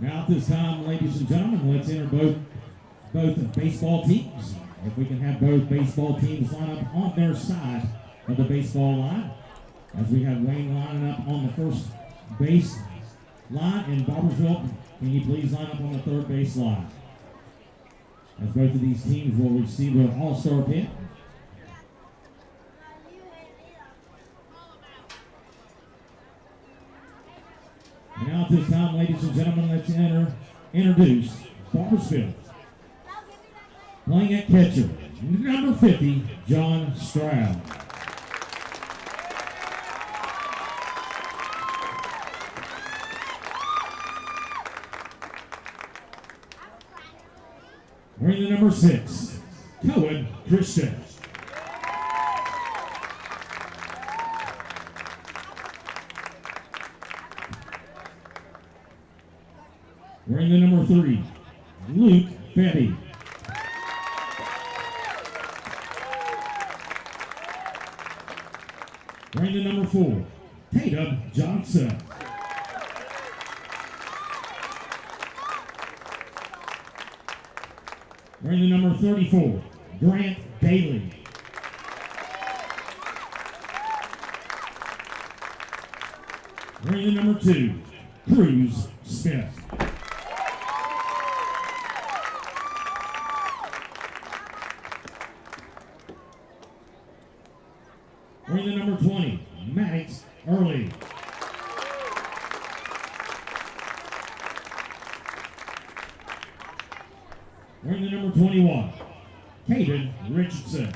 Now at this time, ladies and gentlemen, let's enter both baseball teams. If we can have both baseball teams line up on their side of the baseball line. As we have Wayne lining up on the first base line and Barbersville, can you please line up on the third base line? As both of these teams will receive an all-star pin. And now at this time, ladies and gentlemen, let's introduce Barbersville. Playing at catcher, number 50, John Stroud. Wearing the number 6, Cohen Christian. Wearing the number 3, Luke Betty. Wearing the number 4, Tatum Johnson. Wearing the number 34, Grant Daly. Wearing the number 2, Cruz Smith. Wearing the number 20, Maddox Early. Wearing the number 21, Caden Richardson.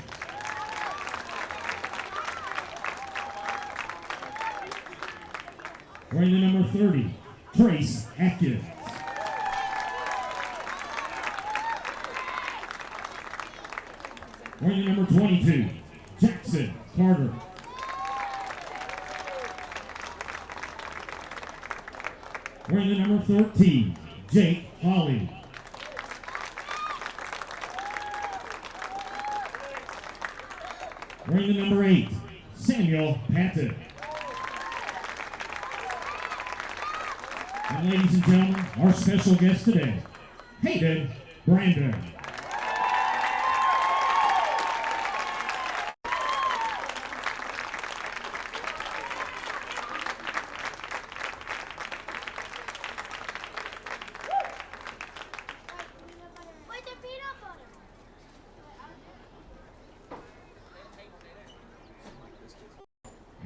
Wearing the number 30, Trace Atkins. Wearing the number 22, Jackson Carter. Wearing the number 13, Jake Holly. Wearing the number 8, Samuel Patton. And ladies and gentlemen, our special guest today, Hayden Brandon.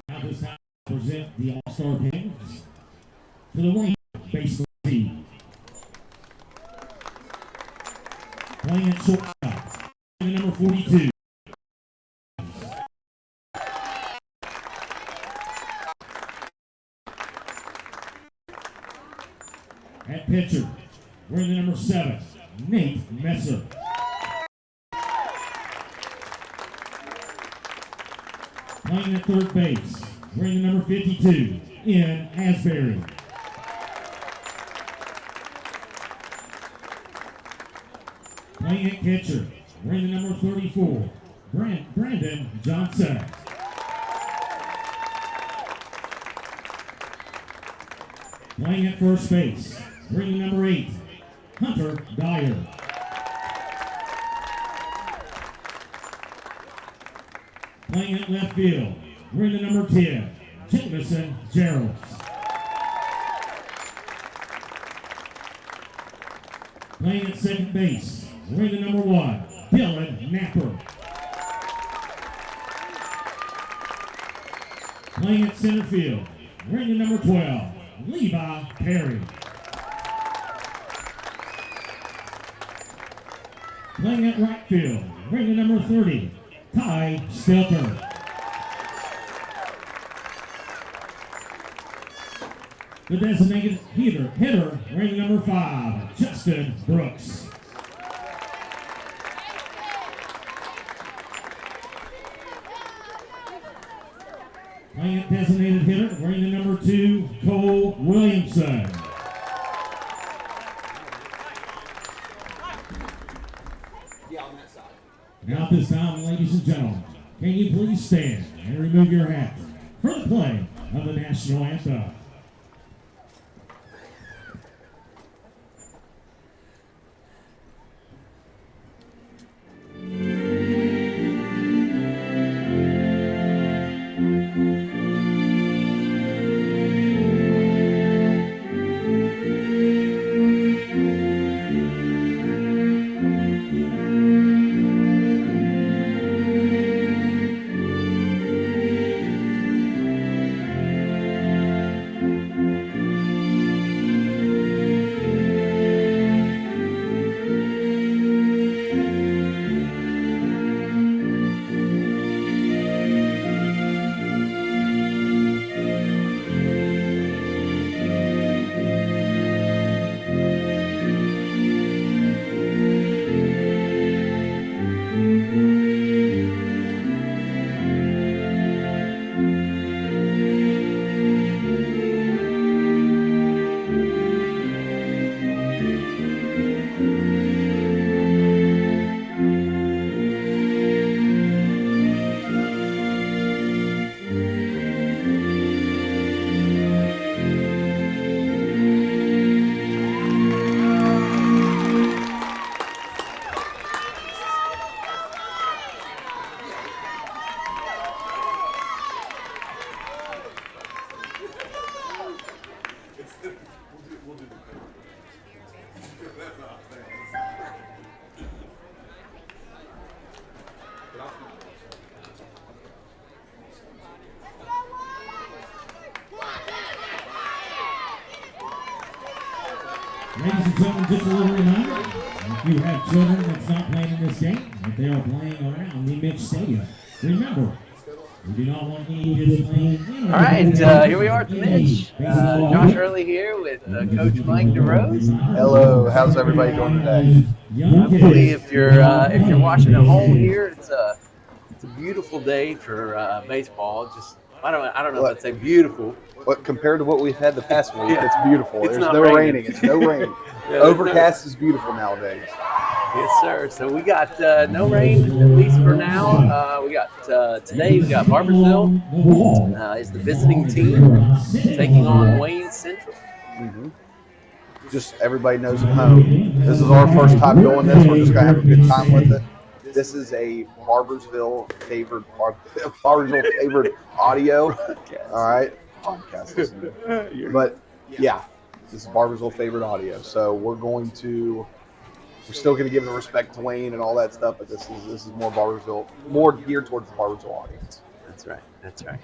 Now this time to present the All-Star pins to the Wayne baseball team. Playing at shortstop, the number 42. At pitcher, wearing the number 7, Nate Messer. Playing at third base, wearing the number 52, Ian Asbury. Playing at catcher, wearing the number 34, Brandon Johnson. Playing at first base, wearing the number 8, Hunter Dyer. Playing at left field, wearing the number 10, Jamison Gerald. Playing at second base, wearing the number 1, Dylan Napper. Playing at center field, wearing the number 12, Levi Perry. Playing at right field, wearing the number 30, Ty Stelter. The designated hitter, wearing the number 5, Justin Brooks. Playing at designated hitter, wearing the number 2, Cole Williamson. Now at this time, ladies and gentlemen, can you please stand and remove your hat for the play of the national anthem. Ladies and gentlemen, just a little reminder, if you have children that's not playing in this game, if they are playing around the Mitch Stadium, remember, we do not want any kids playing. All right, here we are at the Mitch. Josh Early here with Coach Mike DeRose. Hello, how's everybody doing today? Hopefully, if you're watching at home here, it's a beautiful day for baseball. Just I don't know if I'd say beautiful. But compared to what we've had the past week, it's beautiful. It's There's not no raining. It's no rain. Overcast is beautiful nowadays. Yes, sir. So we got no rain, at least for now. We got today. We got Barbersville. It's the visiting team taking on Wayne Central. Mm-hmm. Just everybody knows at home. This is our first time doing this. We're just gonna have a good time with it. This is a Barbersville favored audio. All right, podcast. But yeah, this is Barbersville favored audio. So we're still going to give the respect to Wayne and all that stuff, but this is more Barbersville, more geared towards the Barbersville audience. That's right. That's right.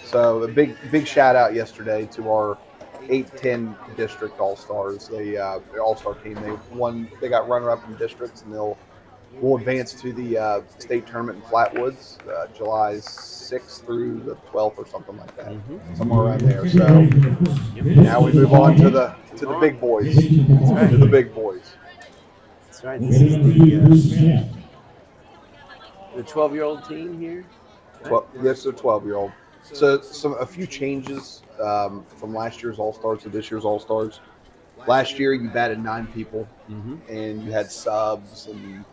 So a big shout out yesterday to our 8-10 district all-stars. The all-star team. They got runner-up in districts, and will advance to the state tournament in Flatwoods, July 6th through the 12th or something like that, somewhere around there. So now we move on to the big boys. Right. To the big boys. That's right. This is the 12-year-old team here. Yes, the 12-year-old. So a few changes from last year's All-Stars to this year's All-Stars. Last year you batted 9 people, and you had subs, and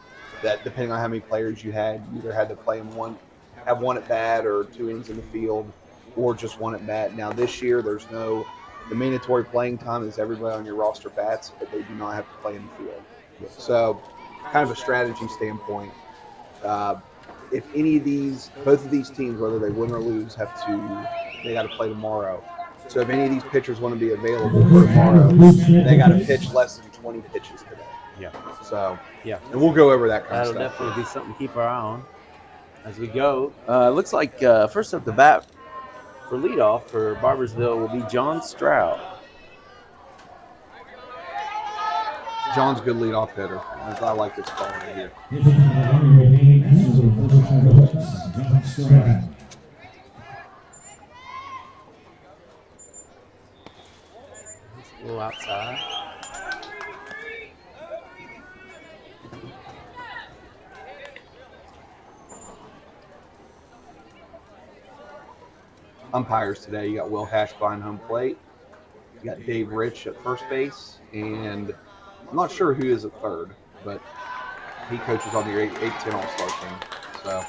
that depending on how many players you had, you either had to play them have one at bat or 2 innings in the field, or just one at bat. Now this year the mandatory playing time is everybody on your roster bats, but they do not have to play in the field. So, kind of a strategy standpoint, if both of these teams, whether they win or lose, they got to play tomorrow. So if any of these pitchers want to be available for tomorrow, they got to pitch less than 20 pitches today. Yeah. So yeah, and we'll go over that kind That'll of stuff. That'll definitely be something to keep our eye on as we go. It looks like first up the bat for leadoff for Barbersville will be John Stroud. John's a good leadoff hitter. I like this call right here. A little outside. Umpires today, you got Will Hash behind home plate. You got Dave Rich at first base, and I'm not sure who is at third, but he coaches on the 8-10 All-Star team. So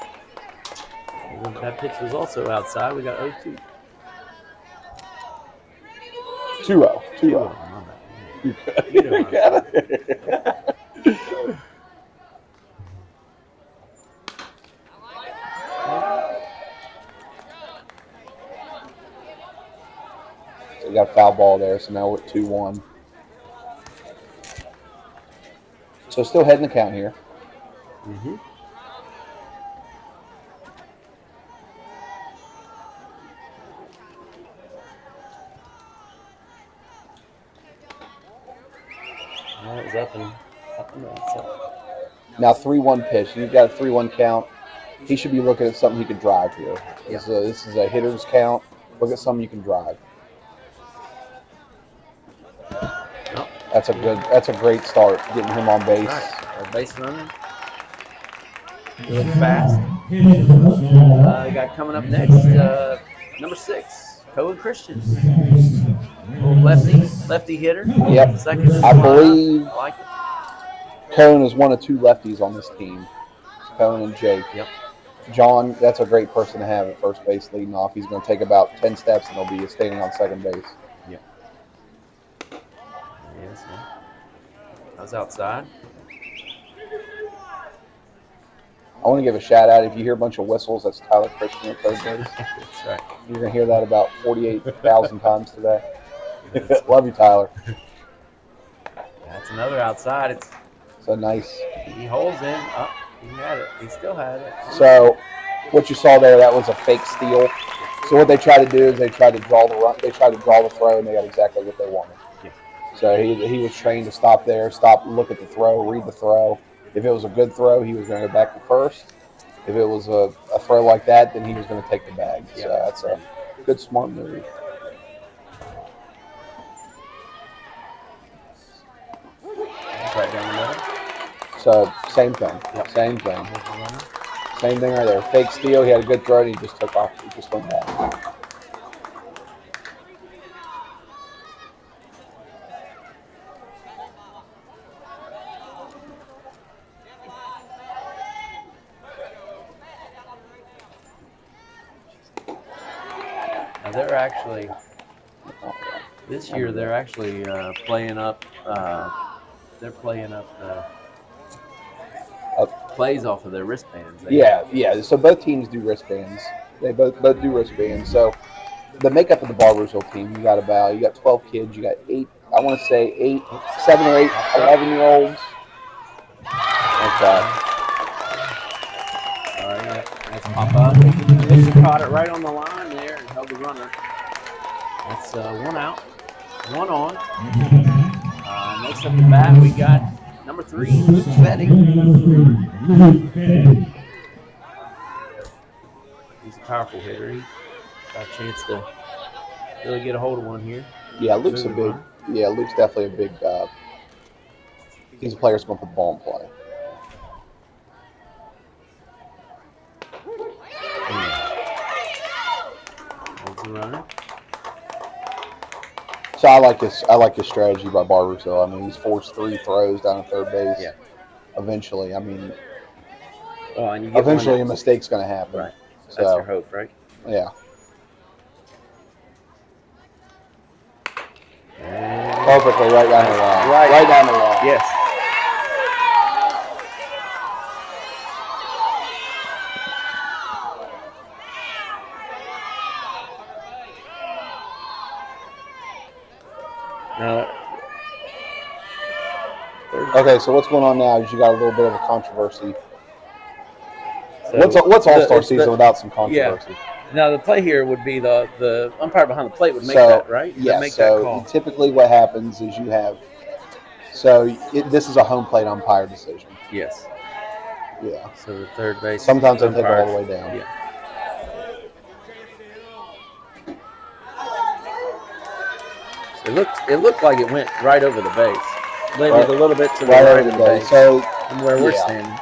that pitch was also outside. We got 0-2. 2-0. 2-0. You got it. So you got a foul ball there, so now we're at 2-1. So still heading the count here. That was up and outside. Now 3-1 pitch. You've got a 3-1 count. He should be looking at something he could drive here. This is a hitter's count. Look at something you can drive. That's a great start, getting him on base. Right. Base runner. A little fast. We got coming up next, number 6, Cohen Christian. Lefty hitter. Yep. Second. I believe Like it. Cohen is one of 2 lefties on this team. Cohen and Jake. Yep. John, that's a great person to have at first base leading off. He's going to take about 10 steps and he'll be standing on second base. Yeah. Yes, man. I was outside. I want to give a shout out. If you hear a bunch of whistles, that's Tyler Christian at third base. That's right. You're going to hear that about 48,000 times today. Love you, Tyler. That's another outside. It's So nice. he holds in. Oh, he had it. He still had it. So what you saw there, that was a fake steal. So what they try to do is they try to draw the run. They try to draw the throw, and they got exactly what they wanted. Yeah. So he was trained to stop there, stop, look at the throw, read the throw. If it was a good throw, he was going to go back to first. If it was a throw like that, then he was going to take the bag. So that's a good, smart move. Right down the middle. So same thing. Same thing. Same thing right there. Fake steal. He had a good throw, and he just took off. He just went back. Now they're actually this year. They're actually playing up. They're playing up plays off of their wristbands. Yeah. So both teams do wristbands. They both do wristbands. So the makeup of the Barbersville team, you got 12 kids. You got 8. I want to say 8, 7 or 8, 11-year-olds. Okay. All right, that's Papa. He caught it right on the line there and held the runner. That's 1 out, 1 on. Next up the bat, we got number 3, Luke Fetty. He's a powerful hitter. He got a chance to really get a hold of one here. Yeah, Luke's definitely a big. He's a player that's going to put the ball in play. Holds the runner. So I like his strategy by Barbersville. I mean, he's forced 3 throws down at third base. Yeah. Eventually, I mean, and you get eventually a mistake's going to happen. Right. So, that's your hope, right? Yeah. Perfectly right down the line. Right down the line. Yes. Okay, so what's going on now is you got a little bit of a controversy. So what's All-Star season without some controversy? Yeah. Now the play here would be the umpire behind the plate would make that, right? Yeah. Make so that call. Typically, what happens is you have. So this is a home plate umpire decision. Yes. Yeah. So the third base. Sometimes they take it all the way down. Yeah. So it looked like it went right over the base. Maybe a little bit to the right of the base. So from where we're standing.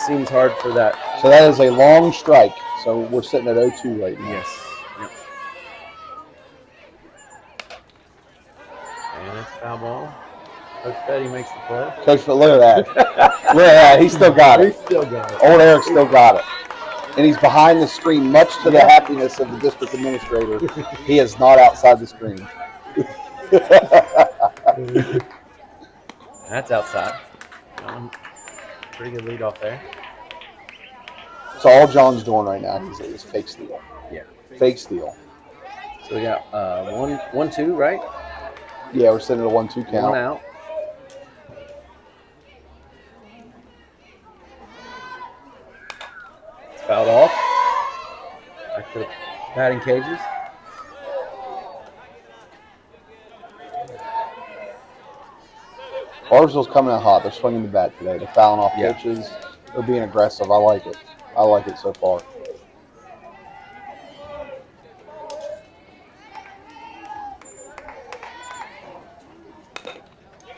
Seems hard for that. So that is a long strike. So we're sitting at 0-2 right now. Yes. Yep. And it's foul ball. Coach Fetty makes the play. Coach, look at that. Look at that. He's still got it. He's still got it. Old Eric still got it. And he's behind the screen, much to the happiness of the district administrator. He is not outside the screen. That's outside. Pretty good lead off there. So all John's doing right now is fake steal. Yeah. Fake steal. So we got 1-2, right? Yeah, we're sitting at a 1-2 count. 1 out. It's fouled off. Back to the batting cages. Barbersville's coming out hot. They're swinging the bat today. They're fouling off pitches. They're being aggressive. I like it. I like it so far.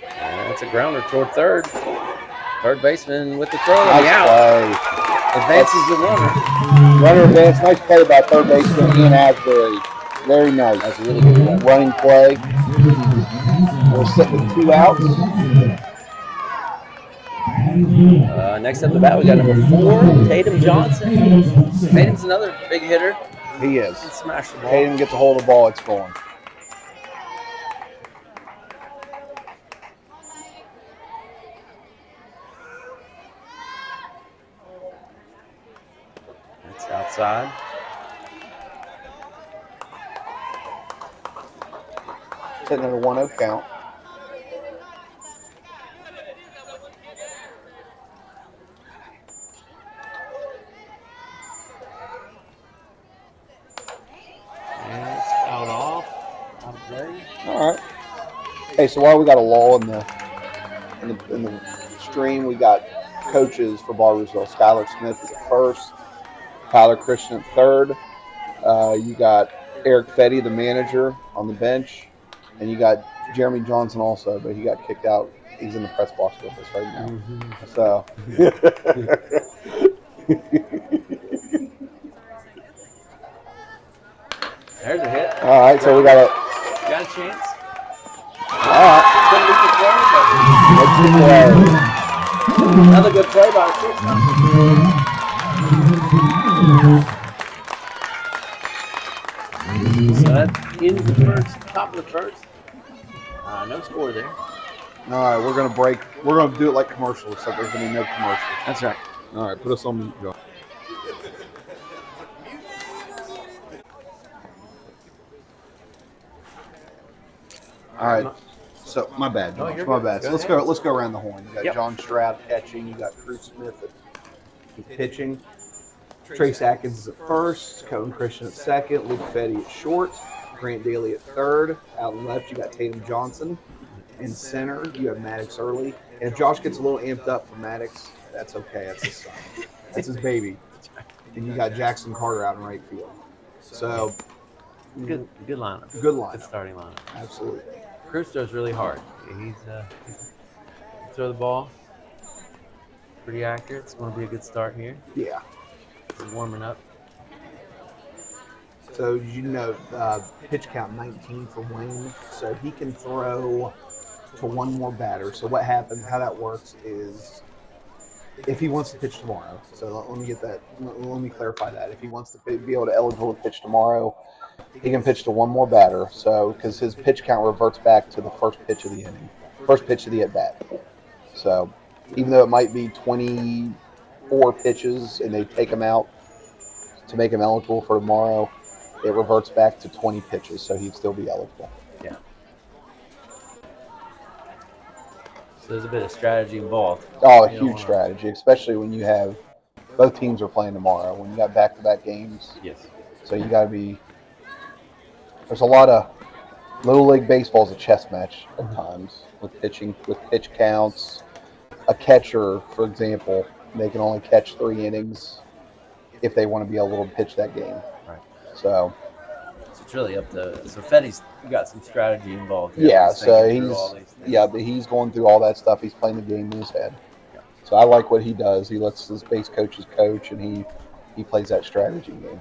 And it's a grounder toward third. Third baseman with the throw. Nice play. Advances the runner. Runner advance. Nice play by third baseman Ian Asbury. Very nice. That's a really good running play. We're sitting with 2 outs. Next up the bat, we got number 4, Tatum Johnson. Tatum's another big hitter. He is. He can smash the ball. Tatum gets a hold of the ball, it's going. That's outside. Sitting at a 1-0 count. And it's fouled off. Out of play. All right. Hey, so while we got a lull in the stream, we got coaches for Barbersville. Skylar Smith is at first, Tyler Christian at third. You got Eric Fetty, the manager, on the bench, and you got Jeremy Johnson also, but he got kicked out. He's in the press box with us right now. So. There's a hit. All right, so we got a chance. all right. Another good play by Christian. So that ends the top of the first. No score there. All right, we're gonna break. We're gonna do it like commercials, so there's gonna be no commercials. That's right. All right, put us on. Go. All right. So my bad, Josh. you're My good. bad. So let's go around the horn. You got Yep. John Stroud catching. You got Cruz Smith he's pitching. Trace Atkins is at first. Cohen Christian at second. Luke Fetty at short. Grant Daly at third. Out left, you got Tatum Johnson. In center, you have Maddox early. And if Josh gets a little amped up for Maddox, that's okay. That's his son. That's his baby. And you got Jackson Carter out in right field. So Good lineup. good line. Good starting lineup. Absolutely. Cruz throws really hard. He's throw the ball pretty accurate. It's going to be a good start here. Yeah. He's warming up. So you know, pitch count 19 for Wayne. So he can throw to one more batter. So what happens? How that works is, if he wants to pitch tomorrow. So let me get that. Let me clarify that. If he wants to be able to eligible to pitch tomorrow, he can pitch to one more batter. So because his pitch count reverts back to the first pitch of the inning, first pitch of the at bat. So even though it might be 24 pitches and they take him out to make him eligible for tomorrow, it reverts back to 20 pitches, so he'd still be eligible. Yeah. So there's a bit of strategy involved. Oh, a huge strategy, especially when you have both teams are playing tomorrow. When you got back-to-back games, Yes. so you got to be. There's a lot of Little League baseball is a chess match at times with pitching, with pitch counts. A catcher, for example, they can only catch 3 innings if they want to be able to pitch that game. Right. So it's really up to. So Fetty's got some strategy involved. yeah, so he's but he's going through all that stuff. He's playing the game in his head. Yeah. So I like what he does. He lets his base coaches coach, and he plays that strategy game.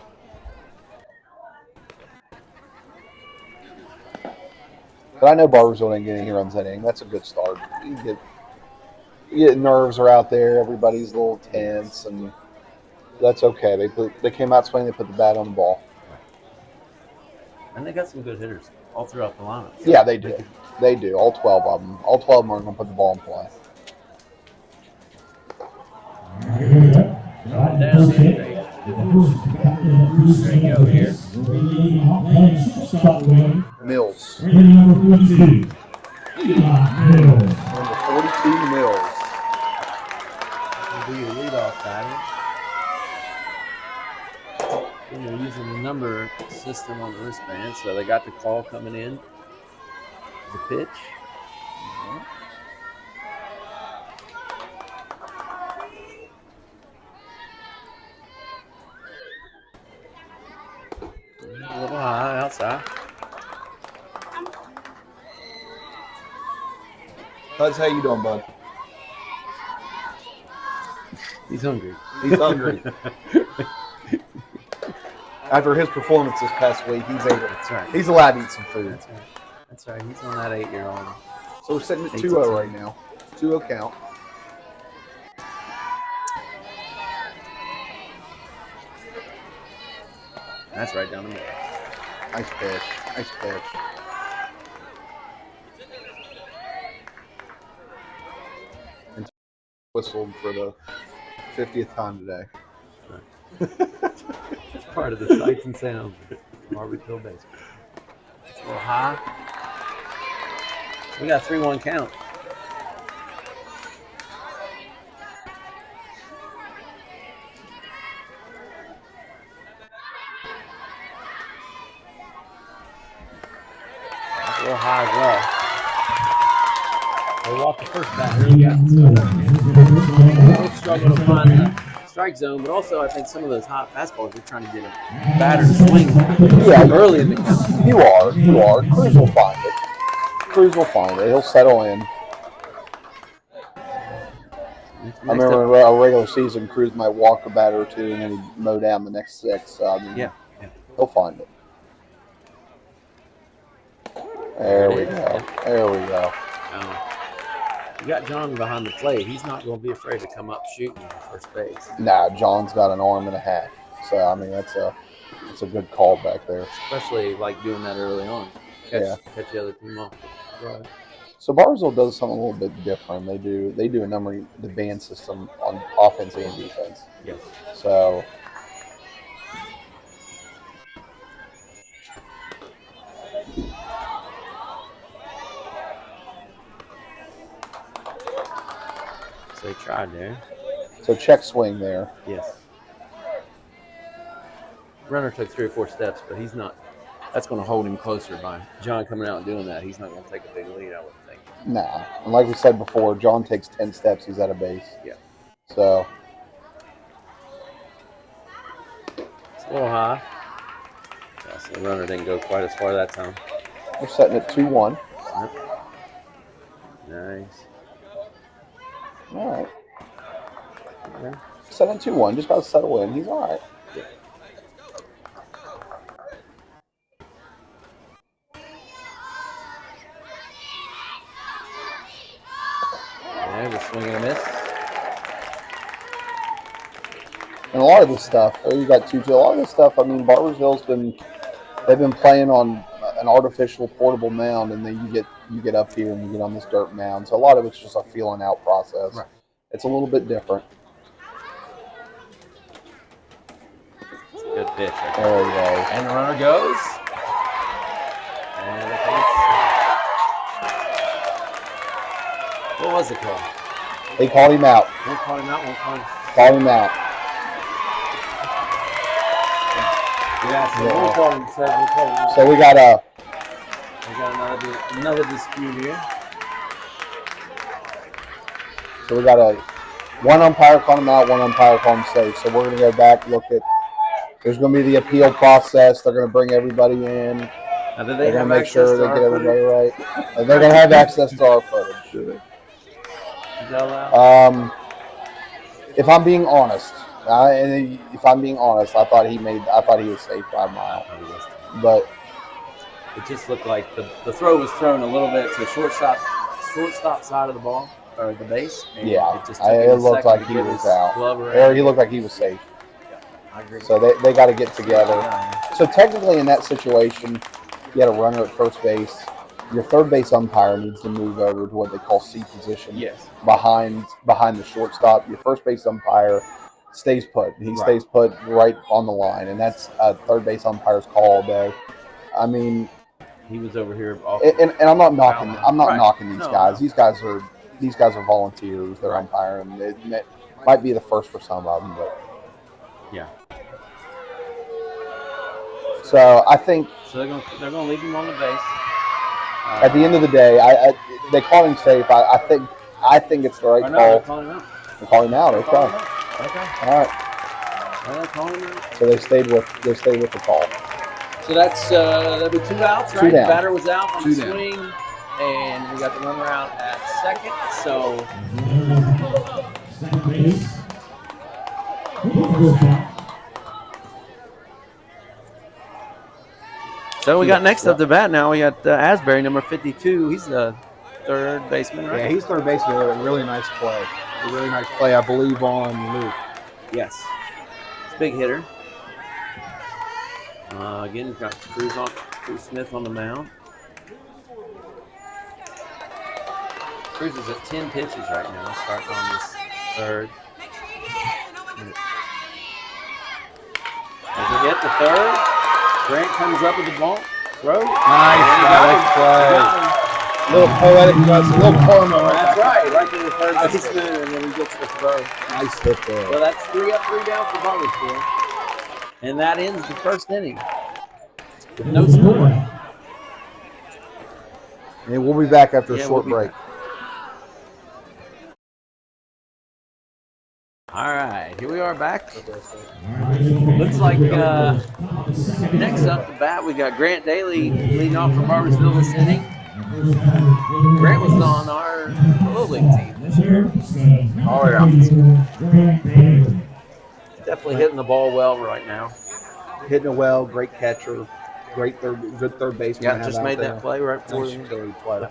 But I know Barbersville didn't get any runs that inning. That's a good start. You get nerves are out there. Everybody's a little tense, and that's okay. They came out swinging. They put the bat on the ball. And they got some good hitters all throughout the lineup. Yeah, they do. They do. All 12 of them. All 12 of them are going to put the ball in play. Down there. There you go here. Mills. Number 42. Number 42, Mills. Will be your leadoff batter. And they're using the number system on the wristband, so they got the call coming in. The pitch. A little high outside. Buzz, how you doing, bud? He's hungry. He's hungry. After his performance this past week, he's able. That's right. He's allowed to eat some food. That's right. That's right. He's on that 8-year-old. So we're sitting at 2-0 right now. 2-0 count. That's right down the middle. Nice pitch. Nice pitch. And whistled for the 50th time today. It's part of the sights and sounds of Barbersville baseball. It's a little high. We got 3-1 count. That's a little high as well. we'll walk the first batter. We got we'll struggle to find the strike zone, but also I think some of those hot fastballs, we're trying to get a batter to swing early in the count. You are. Cruz will find it. He'll settle in. I remember in a regular season, Cruz might walk a batter or two, and then he'd mow down the next 6. So, I mean, he'll find it. There we go. You got John behind the plate. He's not going to be afraid to come up shooting at first base. Nah, John's got an arm and a half. So, I mean, that's a good call back there. Especially like doing that early on. Catch the other team off. Right. So Barnesville does something a little bit different. They do a number of the band system on offense and defense. Yes. So they tried there. So check swing there. Yes. Runner took 3 or 4 steps, but he's not. That's going to hold him closer by John coming out and doing that. He's not going to take a big lead, I would think. Nah. And like we said before, John takes 10 steps, he's at a base. Yeah. So. It's a little high. Yeah, so the runner didn't go quite as far that time. We're setting it 2-1. Yep. Nice. All right. Okay. Setting 2-1. Just got to settle in. He's all right. Just swing and a miss. And a lot of this stuff, you got 2-2. A lot of this stuff, I mean, Barbersville's they've been playing on an artificial portable mound, and then you get up here and you get on this dirt mound. So a lot of it's just a feeling out process. Right. It's a little bit different. Good pitch. Right there we go. And the runner goes. And what was the call? They called him out. One called him out, one called him. Called him out. Yeah, so one called him. So we got another dispute here. So we got one umpire called him out, one umpire called him safe. So we're going to go back, look at. There's going to be the appeal process. They're going to bring everybody in. Now, they're going to make sure they get everybody right. And they're going to have access to our footage. If I'm being honest, I thought he was safe by a mile. But it just looked like the throw was thrown a little bit to shortstop side of the ball or the base. And it looked like he was out. He looked like he was safe. Yeah, I agree. So they got to get together. So technically, in that situation, you had a runner at first base. Your third base umpire needs to move over to what they call C position. Yes. Behind the shortstop. Your first base umpire stays put. He stays put right on the line, and that's a third base umpire's call all day. I mean, he was over here. And I'm not knocking. I'm not knocking these guys. No. These guys are volunteers. They're umpiring. It might be the first for some of them, but yeah. So I think they're gonna leave him on the base. At the end of the day, they called him safe. I think it's the right call. They called him out. Okay. All right. So they stayed with the call. So that's there'll be 2 outs, right? Two down. The batter was out on the Two down. swing, and we got the runner out at second. So Second base. So we got next up the bat now. We got Asbury, number 52. He's the third baseman, right? Yeah, he's third baseman. A really nice play. I believe, on Luke. Yes. He's a big hitter. Again, we've got Cruz Smith on the mound. Cruz is at 10 pitches right now, starting on this third. As he hit the third, Grant comes up with the ball. Throw. Nice play. Little poetic justice, little karma. That's right. Right to the third baseman, and then he gets the throw. Nice hit there. So that's 3 up, 3 down for Barbersville. And that ends the first inning. With no score. And we'll be back after a short break. here we are back. Looks like next up to bat, we got Grant Daly leading off for Barbersville this inning. Grant was on our Little League team this year. Oh, yeah. Definitely hitting the ball well right now. Hitting it well, great catcher, good third baseman. Yeah, just made that play right before Nice the utility play.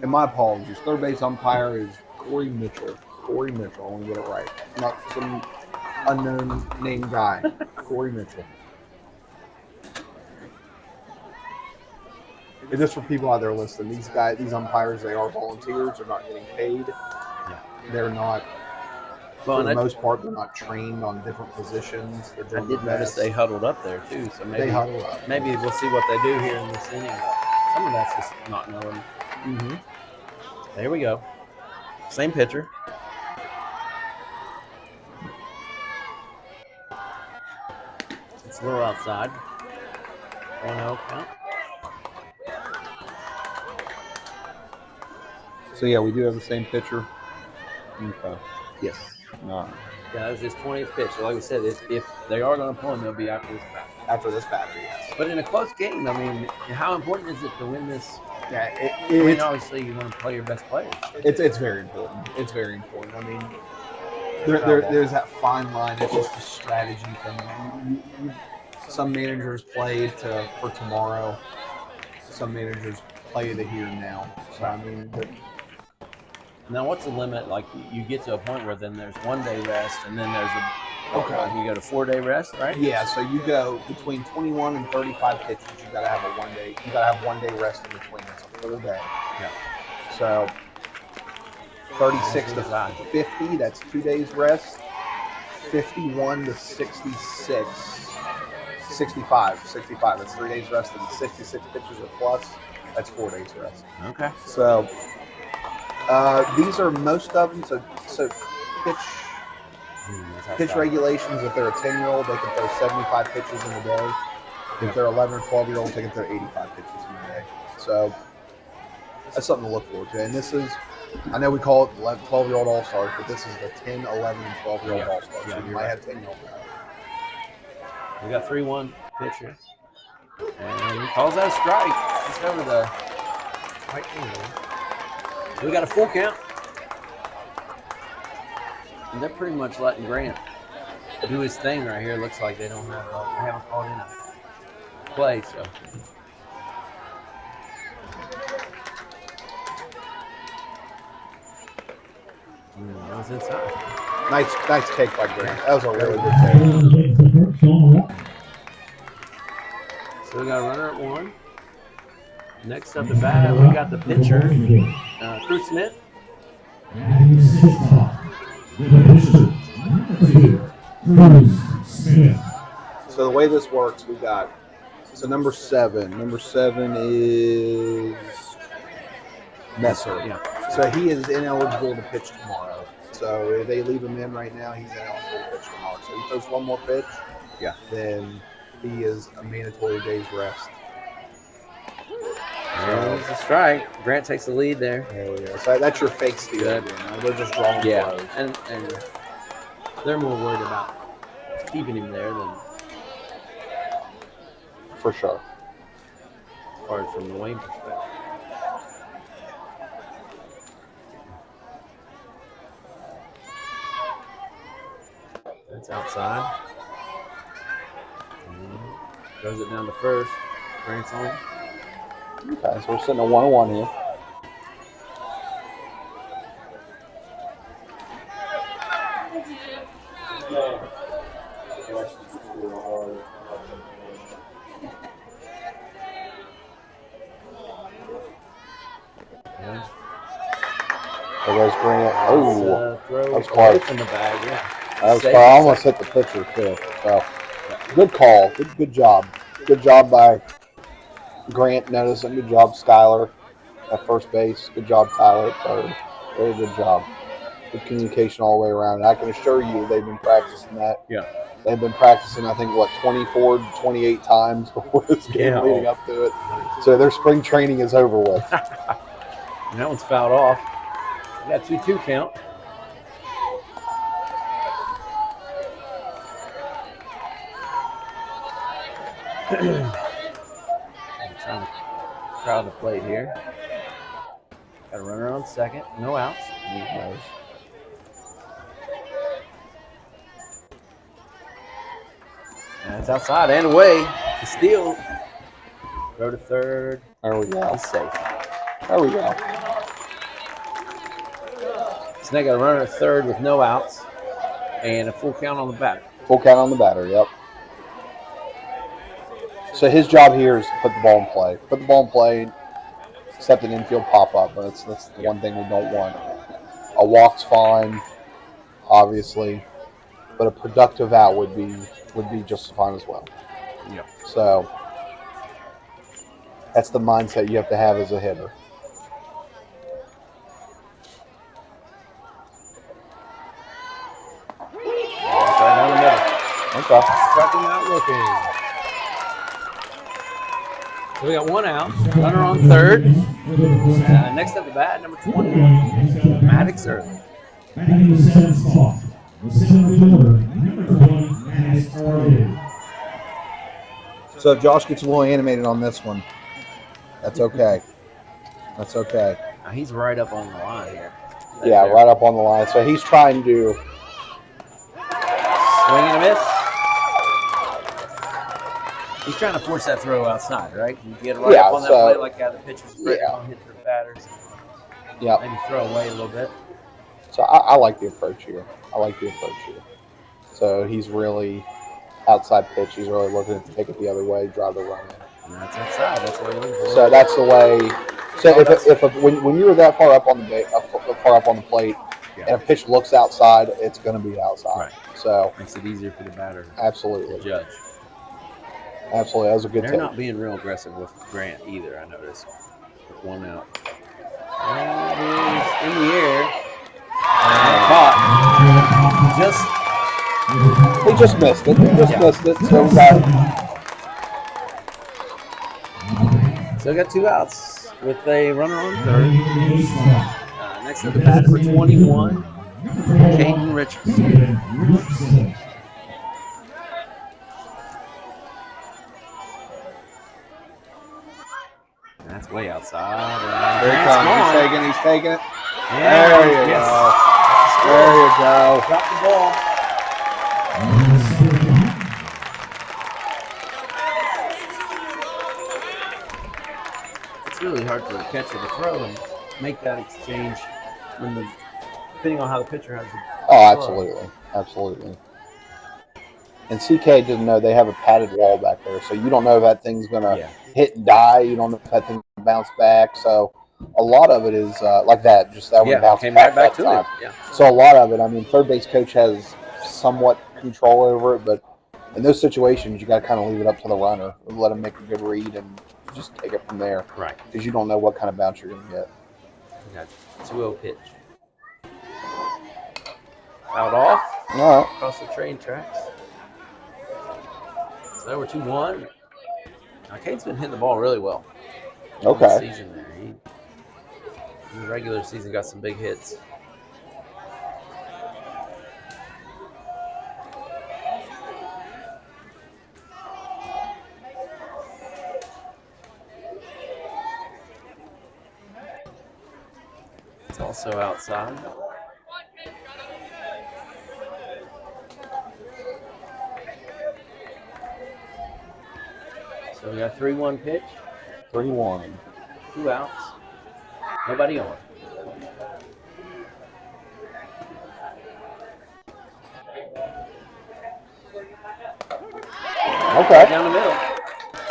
And my apologies. Third base umpire is Corey Mitchell. Corey Mitchell. I want to get it right. Not some unknown name guy. Corey Mitchell. And just for people out there listening, these umpires, they are volunteers. They're not getting paid. Yeah. They're not. Well, For the most part, they're not trained on different positions. They're I doing did their notice best. they huddled up there too, so maybe They huddle up. maybe we'll see what they do here in this inning. Some of that's just not knowing. Mm-hmm. There we go. Same pitcher. It's a little outside. 1-0 count. So yeah, we do have the same pitcher. Okay. Yes. No. Yeah, that was his 20th pitch. So like I said, if they are going to pull him, they'll be after this batter. After this batter, yes. But in a close game, I mean, how important is it to win this? Yeah, I mean, obviously, you want to play your best players. it's very important. It's very important. I mean, there's that fine line. It's just a strategy thing. Some managers play for tomorrow. Some managers play the here and now. So I mean, now what's the limit? Like you get to a point where then there's 1 day rest, and then there's you go to 4 day rest, right? yeah. So you go between 21 and 35 pitches. You gotta have a 1 day. You gotta have 1 day rest in between. It's a full day. Yeah. So 36 to 50. That's 2 days rest. 51 to 66. 65. That's 3 days rest, and 66 pitches or plus. That's 4 days rest. Okay. So these are most of them. So pitch regulations. If they're a 10-year-old, they can throw 75 pitches in a day. If they're 11 or 12-year-olds, they can throw 85 pitches in a day. So that's something to look forward to. And this is, I know we call it 12-year-old All-Stars, but this is the 10, 11, and 12-year-old All-Stars. Yeah, so you might have 10-year-old guys. We got 3-1 pitcher. And he calls that a strike. Just over the right field. We got a full count. And they're pretty much letting Grant do his thing right here. Looks like they don't have they haven't called in a play, so. That was inside. Nice take by Grant. That was a really good take. So we got a runner at 1. Next up the bat, we got the pitcher, Cruz Smith. So the way this works, we got number 7. Number 7 is Messer. Yeah. So he is ineligible to pitch tomorrow. So if they leave him in right now, he's ineligible to pitch tomorrow. So he throws one more pitch. Yeah. Then he is a mandatory day's rest. It's a strike. Grant takes the lead there. There we go. So that's your fake steal. Good. They're just drawing throws. And they're more worried about keeping him there than For sure. as far as from the Wayne perspective. That's outside. Throws it down to first. Grant's on. Okay, so we're sitting at 1-1 here. There goes Grant. Oh, Throw that was away close. from the bag, yeah. That was Safe. I almost hit the pitcher too. So good call. Good job. Good job by Grant noticing. Good job, Skylar at first base. Good job, Tyler at third. Very good job. Good communication all the way around. And I can assure you they've been practicing that. Yeah. They've been practicing, I think, 24 to 28 times before this game leading up to it. So their spring training is over with. And that one's fouled off. We got 2-2 count. Trying to crowd the plate here. Got a runner on second. No outs. Nice. And it's outside and away. The steal. Throw to third. There we go. He's safe. There we go. So they got a runner at third with no outs and a full count on the batter. Full count on the batter, yep. So his job here is to put the ball in play. Put the ball in play, accept an infield pop-up. That's the one thing we don't want. A walk's fine, obviously, but a productive out would be just fine as well. Yep. So that's the mindset you have to have as a hitter. Right down the middle. Okay. Struck him out looking. So we got one out. Runner on third. Next up the bat, number 20, Maddox Early. Batting the seventh spot. The center fielder, number 20, Maddox Early. So if Josh gets a little animated on this one, that's okay. That's okay. Now he's right up on the line here. Yeah, right up on the line. So he's trying to swing and a miss. He's trying to force that throw outside, right? You get right up on that play like the pitcher's afraid to hit their batters. Yeah. Maybe throw away a little bit. So I like the approach here. So he's really outside pitch. He's really looking to take it the other way, drive the run in. And that's outside. That's what it is. So that's the way. So when you're that far up on the plate, and a pitch looks outside, it's going to be outside. Right. So makes it easier for the batter. Absolutely. To judge. Absolutely, that was a good. They're not being real aggressive with Grant either. I noticed. One out. That is in the air. Caught. He just missed it. So we got two outs with a runner on third. Next up the bat, number 21, Caden Richardson. That's way outside. Here he comes. He's taking it. Yeah, there you go. There you go. Drop the ball. It's really hard for a catcher to throw and make that exchange depending on how the pitcher has it. Oh, absolutely. And CK didn't know they have a padded wall back there, so you don't know if that thing's going to hit and die. You don't know if that thing's going to bounce back. So a lot of it is like that. Just that one bounced came right back to it. Yeah. So a lot of it, I mean, third base coach has somewhat control over it, but in those situations, you got to kind of leave it up to the runner, let him make a good read, and just take it from there. Right. Because you don't know what kind of bounce you're going to get. We got 2-0 pitch. Out off. All right. Across the train tracks. So we're 2-1. Now Cade's been hitting the ball really well. Okay. Season there. In the regular season, got some big hits. It's also outside. So we got 3-1 pitch. 3-1. 2 outs. Nobody on. Okay. Right down the middle.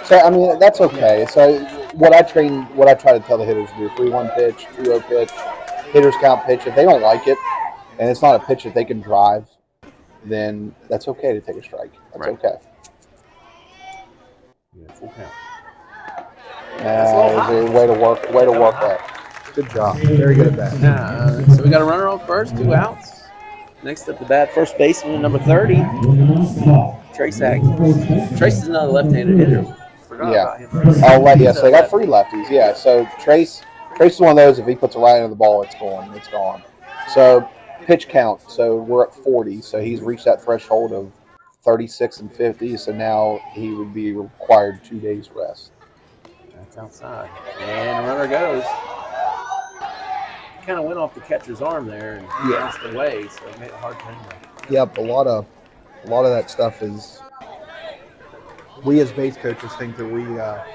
So I mean that's okay. So what I try to tell the hitters to do: 3-1 pitch, 2-0 pitch, hitters count pitch. If they don't like it, and it's not a pitch that they can drive, then that's okay to take a strike. That's okay. Yeah, full count. Way to work that. Good job. Very good at that. So we got a runner on first, 2 outs. Next up the bat, first baseman, number 30, Trace Agnew. Trace is another left-handed hitter. Forgot about him. So they got 3 lefties. Yeah. So Trace is one of those. If he puts a right into the ball, it's gone. It's gone. So pitch count. So we're at 40. So he's reached that threshold of 36 and 50, so now he would be required 2 days rest. That's outside. And the runner goes. Kind of went off the catcher's arm there and bounced away, so it made it hard to hang. Yep, a lot of that stuff is. We as base coaches think that we have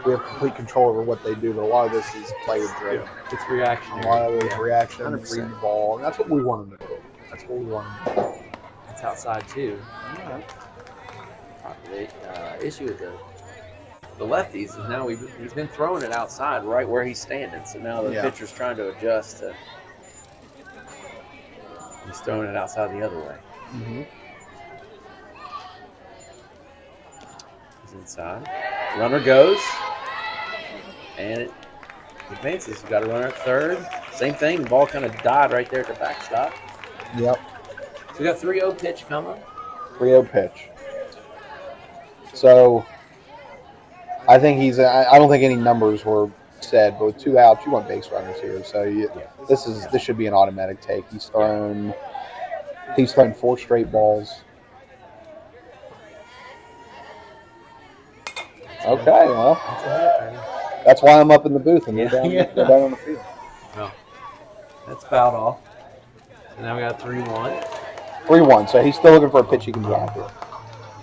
complete control over what they do, but a lot of this is player driven. It's reactionary. A lot of it is reaction, 100%. reading the ball, and that's what we want them to do. That's what we want them to do. It's outside too. The issue with the lefties is now he's been throwing it outside right where he's standing. So now the pitcher's trying to adjust to. He's throwing it outside the other way. Mm-hmm. He's inside. Runner goes. And it advances. He's got a runner at third. Same thing. The ball kind of died right there at the backstop. Yep. So we got 3-0 pitch coming. 3-0 pitch. So I think I don't think any numbers were said, but with 2 outs, you want base runners here. So this should be an automatic take. He's thrown 4 straight balls. Okay, well, that's why I'm up in the booth and they're down on the field. Well, that's fouled off. So now we got 3-1. 3-1. So he's still looking for a pitch he can drive here.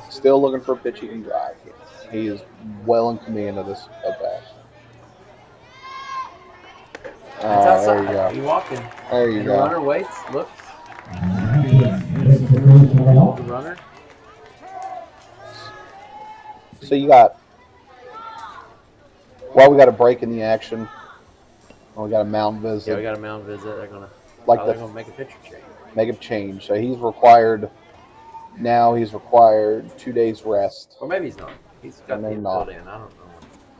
Still looking for a pitch he can drive here. He is well in command of this at bat. That's outside. There you go. He's walking. There you and go. The runner waits, looks. The runner. So you got. Well, we got a break in the action. Well, we got a mound visit. Yeah, we got a mound visit. They're gonna make a pitcher change. Make a change. So he's required. Now he's required 2 days rest. Or maybe he's not. He's got the infield in. I don't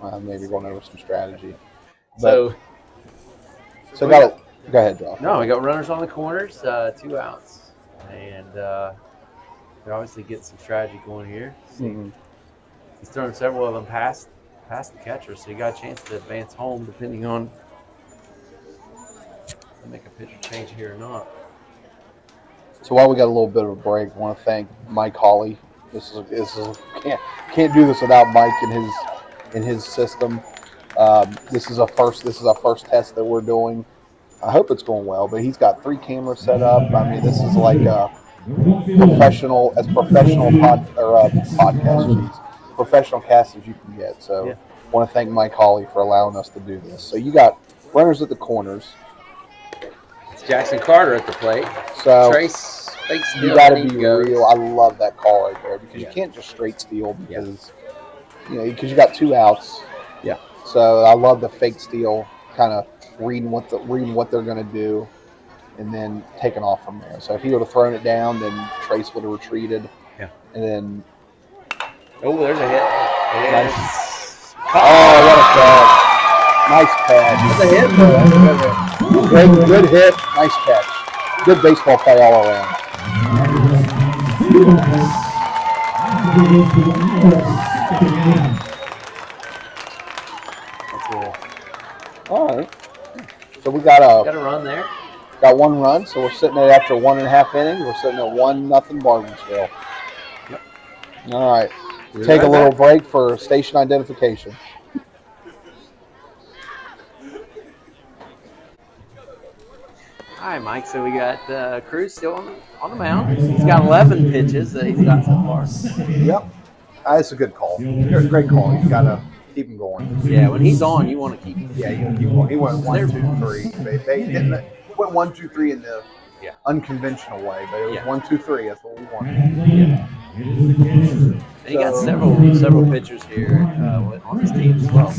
know. Maybe going over some strategy. So go ahead, Josh. No, we got runners on the corners, 2 outs, and they're obviously getting some strategy going here. Mm-hmm. He's thrown several of them past the catcher, so you got a chance to advance home depending on make a pitcher change here or not. So while we got a little bit of a break, I want to thank Mike Hawley. This is can't do this without Mike in his system. This is our first test that we're doing. I hope it's going well, but he's got 3 cameras set up. I mean, this is like a professional cast as you can get. So I want to thank Mike Hawley for allowing us to do this. So you got runners at the corners. It's Jackson Carter at the plate. So Trace fake steal. You got to be real. I love that call right there because you can't just straight steal because you got 2 outs. Yeah. So I love the fake steal, kind of reading what they're going to do, and then taking off from there. So if he would have thrown it down, then Trace would have retreated. Yeah. And then. Oh, there's a hit. Nice. Oh, what a catch! Nice catch. That's a hit. Good hit. Nice catch. Good baseball play all around. All right. So we got a run there. Got 1 run, so we're sitting at after 1.5 innings. We're sitting at 1-0 Barnesville. Yep. All right. Take a little break for station identification. All right, Mike. So we got Cruz still on the mound. He's got 11 pitches that he's got so far. Yep. That's a good call. Great call. You got to keep him going. Yeah, when he's on, you want to keep him. Yeah, you want to keep going. He went 1, 2, 3. They went 1, 2, 3 in the unconventional way, but it was 1, 2, 3. That's what we wanted. Yeah. And he got several pitchers here on his team as well.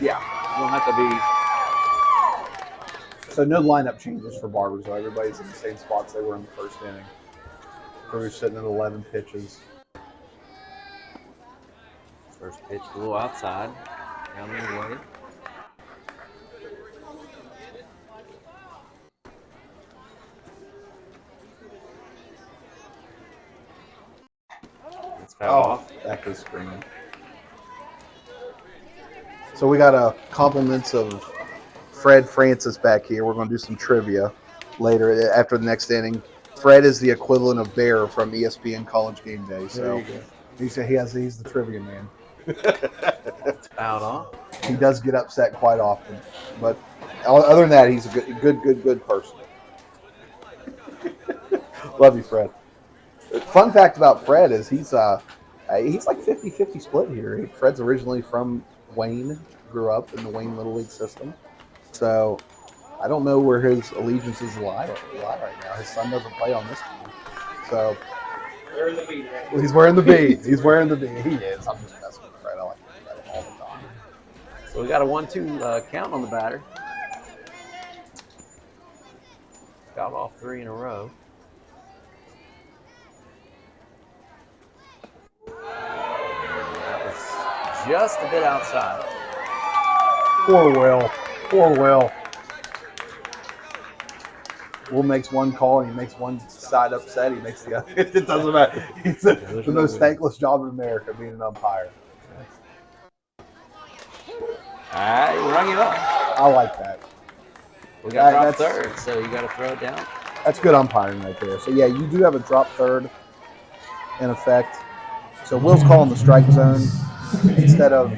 Yeah. You don't have to be. So no lineup changes for Barbersville. Everybody's in the same spots they were in the first inning. Crew's sitting at 11 pitches. First pitch a little outside, down the way. It's fouled off. Back to the screen. So we got compliments of Fred Francis back here. We're going to do some trivia later after the next inning. Fred is the equivalent of Bear from ESPN College Game Day. There So you go. he's the trivia man. It's fouled off. He does get upset quite often, but other than that, he's a good person. Love you, Fred. Fun fact about Fred is he's like 50-50 split here. Fred's originally from Wayne, grew up in the Wayne Little League system. So I don't know where his allegiances lie right now. His son doesn't play on this team. So he's wearing the B. He's wearing the B. He is. I'm just messing with Fred. I like Fred all the time. So we got a 1-2 count on the batter. Got off 3 in a row. That was just a bit outside. Poor Will. Poor Will. Will makes one call and he makes one side upset. He makes the other. It doesn't matter. He's the most thankless job in America, being an umpire. All right, rung it up. I like that. We got drop That's- third, so you got to throw it down. That's good umpiring right there. So, yeah, you do have a drop third in effect. So, Will's calling the strike zone instead of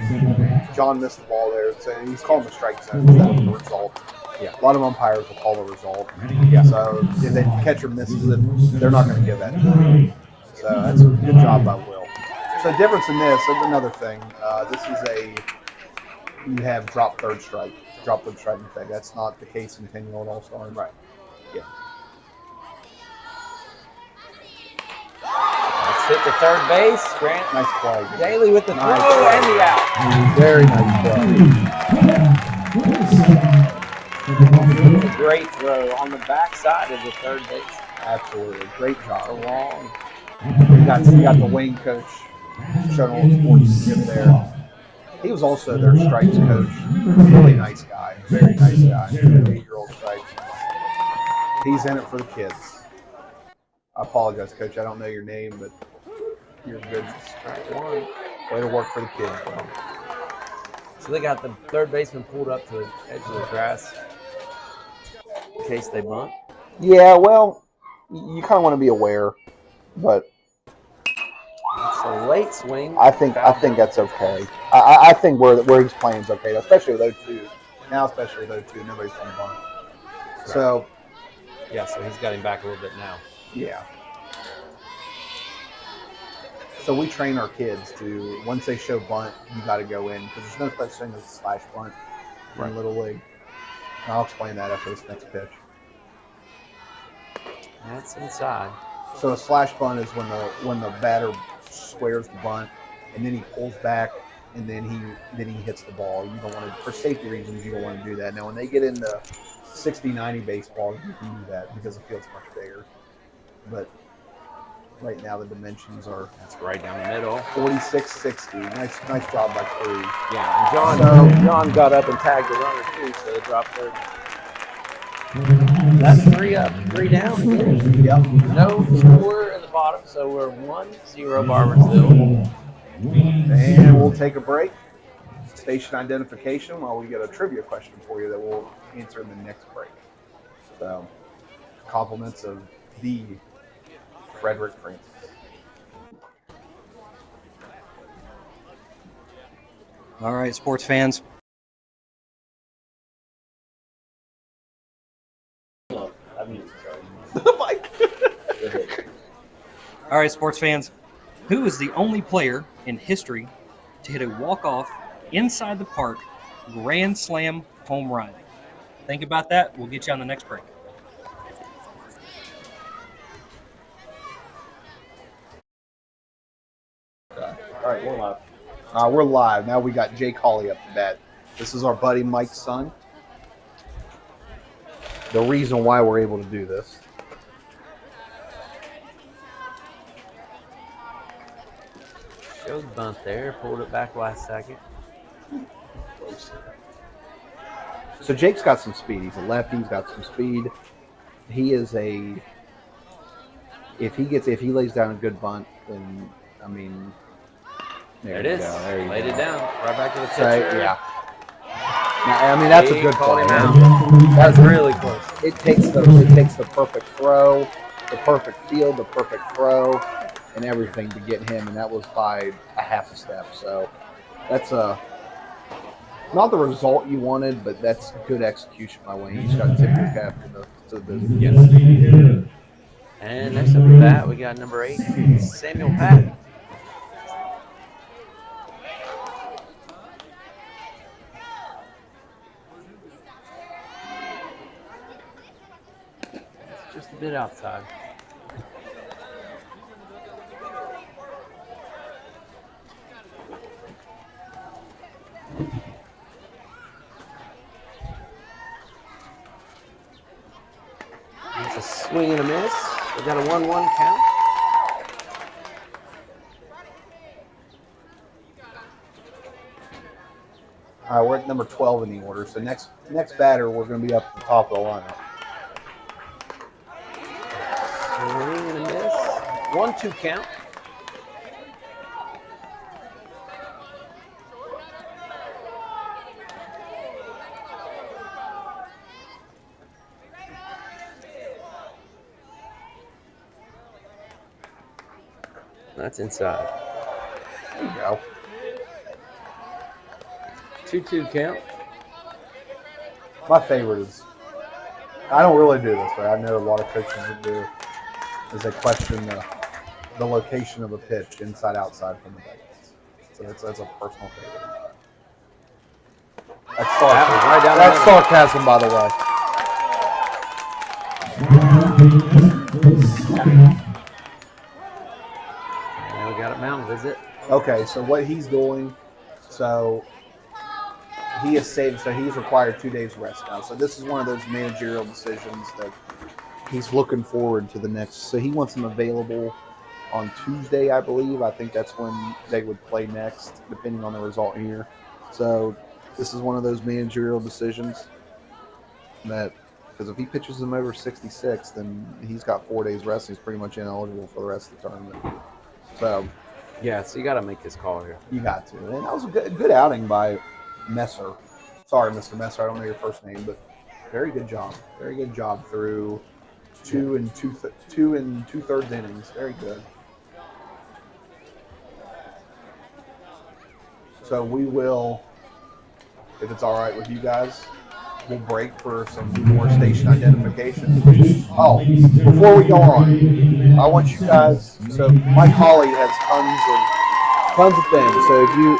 John missed the ball there. So, he's calling the strike zone instead of the result. Yeah. A lot of umpires will call the result. Yeah. So, if the catcher misses it, they're not going to give that to him. So, that's a good job by Will. So, the difference in this, another thing, this is you have drop third strike in effect. That's not the case in 10-year-old All-Stars. Right. Yeah. Let's hit the third base. Grant Nice play. Daly with the throw Nice play. and the out. Very nice play. A great throw on the backside of the third base. Absolutely. Great So job. long. You got the Wayne coach showing all the sportsmanship there. He was also their stripes coach. Really nice guy. Very nice guy. 8-year-old stripes. He's in it for the kids. I apologize, Coach. I don't know your name, but you're good. Strike one. Way to work for the kids, bro. So they got the third baseman pulled up to the edge of the grass in case they bunt. Yeah, well, you kind of want to be aware, but It's a late swing. I think that's okay. I think where he's playing is okay, especially with those two. Now, especially with those two, nobody's going to bunt. So, Yeah, so he's got him back a little bit now. yeah. So we train our kids to, once they show bunt, you got to go in because there's no such thing as a slash bunt in Little League. And I'll explain that after this next pitch. That's inside. So a slash bunt is when the batter squares the bunt and then he pulls back and then he hits the ball. You don't want to, for safety reasons, you don't want to do that. Now when they get into 60-90 baseball, you can do that because the field's much bigger. But right now the dimensions are That's right down the middle. 46-60. Nice job by Cruz. Yeah, and John got up and tagged the runner too, so they dropped third. That's 3 up, 3 down. Yep. No score in the bottom, so we're 1-0 Barbersville. And we'll take a break. Station identification while we get a trivia question for you that we'll answer in the next break. So, compliments of the Frederick Francis. All right, sports fans. All right, sports fans. Who is the only player in history to hit a walk-off inside the park grand slam home run? Think about that. We'll get you on the next break. All right, we're live. We're live. Now we got Jake Hawley up to bat. This is our buddy Mike's son. The reason why we're able to do this. Showed bunt there, pulled it back last second. So Jake's got some speed. He's a lefty. He's got some speed. He is if he lays down a good bunt, then I mean, There it is. There you Laid go. it down. Right back to the So, pitcher. yeah. Now, I mean, that's a He good called play. him out. That's really close. It takes the perfect throw. the perfect field, the perfect throw, and everything to get him, and that was by a half a step. So that's not the result you wanted, but that's good execution by Wayne. He's got to tip your cap to the business. Yes. And next up at bat, we got number 8, Samuel Patton. Just a bit outside. It's a swing and a miss. We got a 1-1 count. All right, we're at number 12 in the order. So next batter, we're going to be up at the top of the lineup. Swing and a miss. 1-2 count. That's inside. There you go. 2-2 count. My favorite is, I don't really do this, but I know a lot of coaches that do, is they question the location of a pitch inside, outside from the bases. So that's a personal favorite. That's sarcasm, right down that's sarcasm, by the way. And we got a mound visit. Okay, so what he's doing, so he is saved, so he's required 2 days rest now. So this is one of those managerial decisions that he's looking forward to the next. So he wants him available on Tuesday, I believe. I think that's when they would play next, depending on the result here. So this is one of those managerial decisions that, because if he pitches him over 66, then he's got 4 days rest. He's pretty much ineligible for the rest of the tournament. So yeah, so you got to make this call here. you got to. And that was a good outing by Messer. Sorry, Mr. Messer, I don't know your first name, but very good job. Very good job through two and two-thirds innings. Very good. So we will, if it's all right with you guys, we'll break for some more station identification. Oh, before we go on, I want you guys, so Mike Hawley has tons of things. So if you,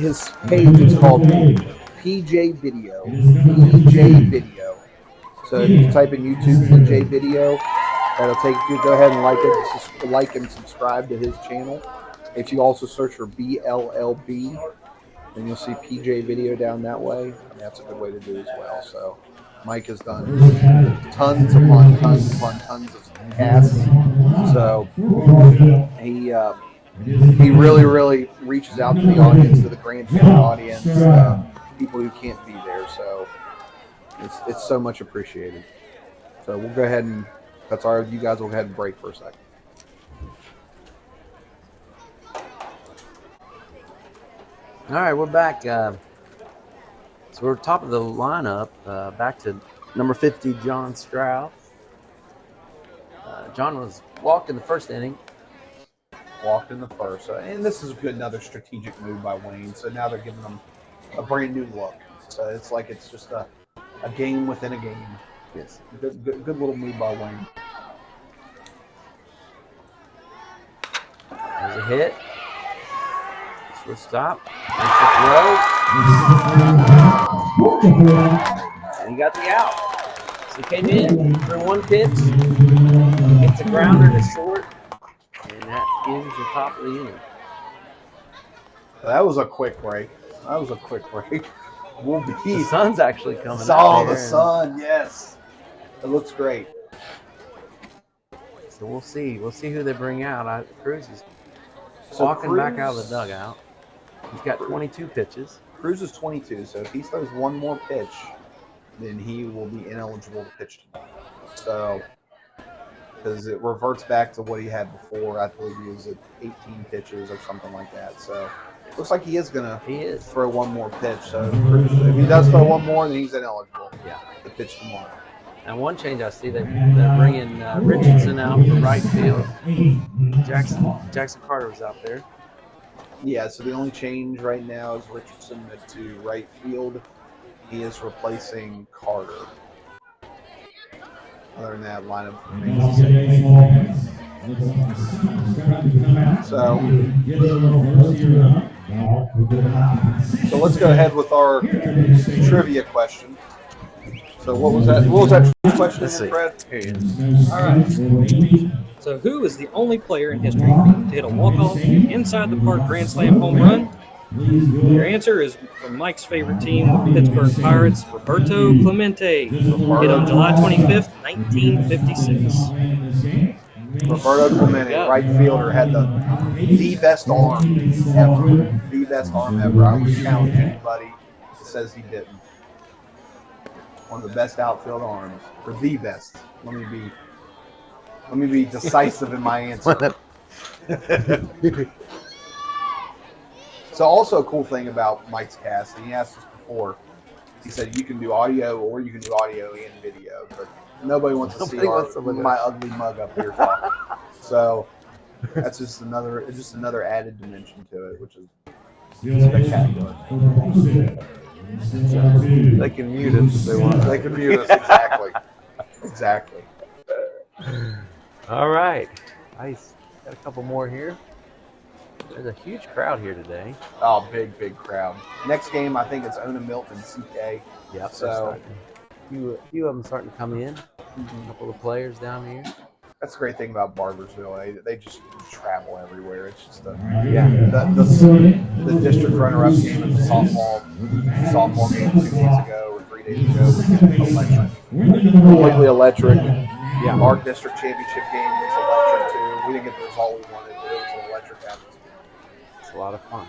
his page is called PJ Video. PJ Video. So if you type in YouTube PJ Video, that'll take you. Go ahead and like and subscribe to his channel. If you also search for BLLB, then you'll see PJ Video down that way. I mean, that's a good way to do it as well. So Mike has done tons upon tons of casts. So he really reaches out to the audience, to the grandparent audience, people who can't be there. So it's so much appreciated. So we'll go ahead and, if that's all right with you guys, we'll go ahead and break for a second. All right, we're back. So we're top of the lineup. Back to number 50, John Stroud. John was walked in the first inning. Walked in the first. And this is another strategic move by Wayne. So now they're giving them a brand new look. So it's like it's just a game within a game. Yes. Good little move by Wayne. There's a hit. Switch stop. There's the throw. And he got the out. So he came in for one pitch. Gets a grounder to short. And that ends the top of the inning. That was a quick break. We'll be. The sun's actually coming out. Oh, the sun, yes. It looks great. So we'll see. We'll see who they bring out. Cruz is walking back out of the dugout. He's got 22 pitches. Cruz is 22, so if he throws one more pitch, then he will be ineligible to pitch tomorrow. So, because it reverts back to what he had before. I believe he was at 18 pitches or something like that. So, looks like he is going to throw one more pitch. So, if he does throw one more, then he's ineligible to pitch tomorrow. And one change I see, they're bringing Richardson out for right field. Jackson Carter was out there. Yeah, so the only change right now is Richardson to right field. He is replacing Carter. Other than that, lineup remains the same. So let's go ahead with our trivia question. So what was that? What was that question again, Fred? Here he is. All right. So, who is the only player in history to hit a walk-off inside the park grand slam home run? Your answer is from Mike's favorite team, the Pittsburgh Pirates, Roberto Clemente, hit on July 25th, 1956. Roberto Clemente, right fielder, had the best arm ever. The best arm ever. I would challenge anybody that says he didn't. One of the best outfield arms, or the best. Let me be decisive in my answer. So also a cool thing about Mike's cast, and he asked us before, he said you can do audio or you can do audio and video, but nobody wants to see my ugly mug up here talking. So that's just another added dimension to it, which is spectacular. They can mute us if they want. They can mute us, exactly. All right. Nice. Got a couple more here. There's a huge crowd here today. Oh, big crowd. Next game, I think it's Ona Milton CK. Yeah, so a few of them starting to come in. A couple of players down here. That's the great thing about Barbersville. They just travel everywhere. It's just the district runner-up game and the softball game 2 weeks ago or 3 days ago was electric. Completely electric. Yeah, our district championship game was electric too. We didn't get the result we wanted, but it was an electric atmosphere. It's a lot of fun.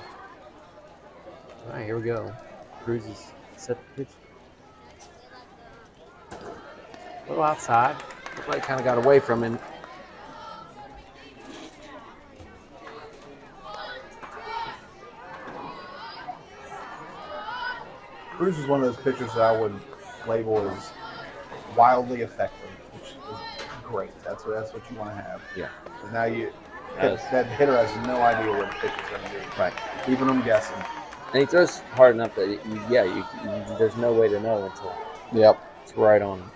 All right, here we go. Cruz is set the pitch. A little outside. The play kind of got away from him. Cruz is one of those pitchers that I would label as wildly effective, which is great. That's what you want to have. Yeah. Because now that hitter has no idea what the pitch is going to do. Right. Keeping them guessing. And he throws hard enough that there's no way to know until it's right on.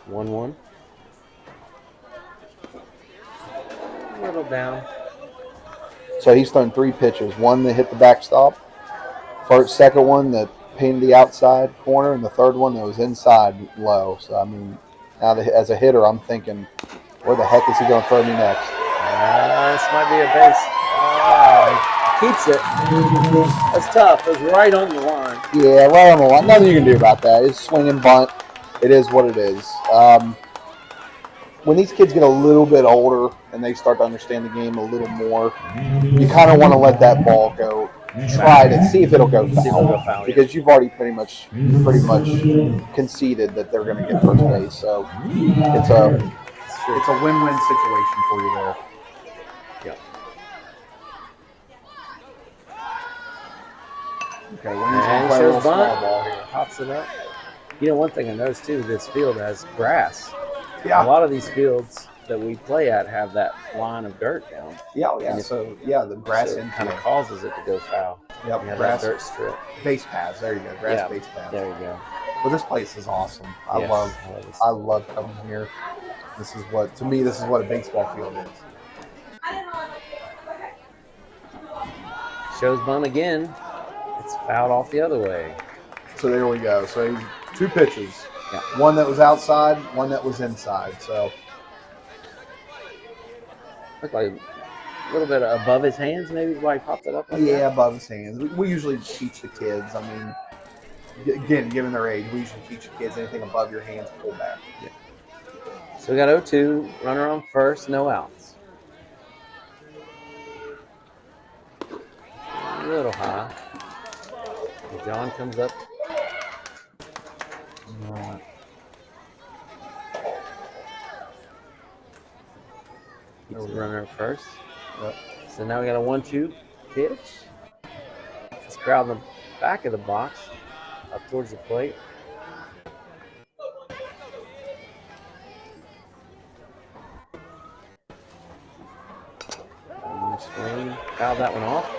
1-1. A little down. So he's thrown 3 pitches. One that hit the backstop. Second one that painted the outside corner, and the third one that was inside low. So I mean, now as a hitter, I'm thinking, where the heck is he going to throw me next? This might be a base. Keeps it. That's tough. It was right on the line. Yeah, right on the line. Nothing you can do about that. It's swing and bunt. It is what it is. When these kids get a little bit older and they start to understand the game a little more, you kind of want to let that ball go. Try to see if it'll go foul. Because you've already pretty much conceded that they're going to get first base. So it's a win-win situation for you there. Yep. Okay, Wayne's play a little small ball here. Pops it up. You know, one thing I noticed too, this field has grass. Yeah. A lot of these fields that we play at have that line of dirt down. Yeah. The grass kind of causes it to go foul. Yep. Yeah, Grass dirt strip. base paths. There you go. Grass base paths. There you go. But this place is awesome. I love coming here. This is what a baseball field is. Shows bunt again. It's fouled off the other way. So there we go. So 2 pitches. Yeah. One that was outside, one that was inside. So looked like a little bit above his hands, maybe is why he popped it up like that. Above his hands. We usually teach the kids. I mean, again, given their age, we usually teach the kids anything above your hands, pull back. Yeah. So we got 0-2, runner on first, no outs. A little high. John comes up. Keeps the runner at first. Yep. So now we got a 1-2 pitch. This crowd in the back of the box, up towards the plate. Fouled that one off.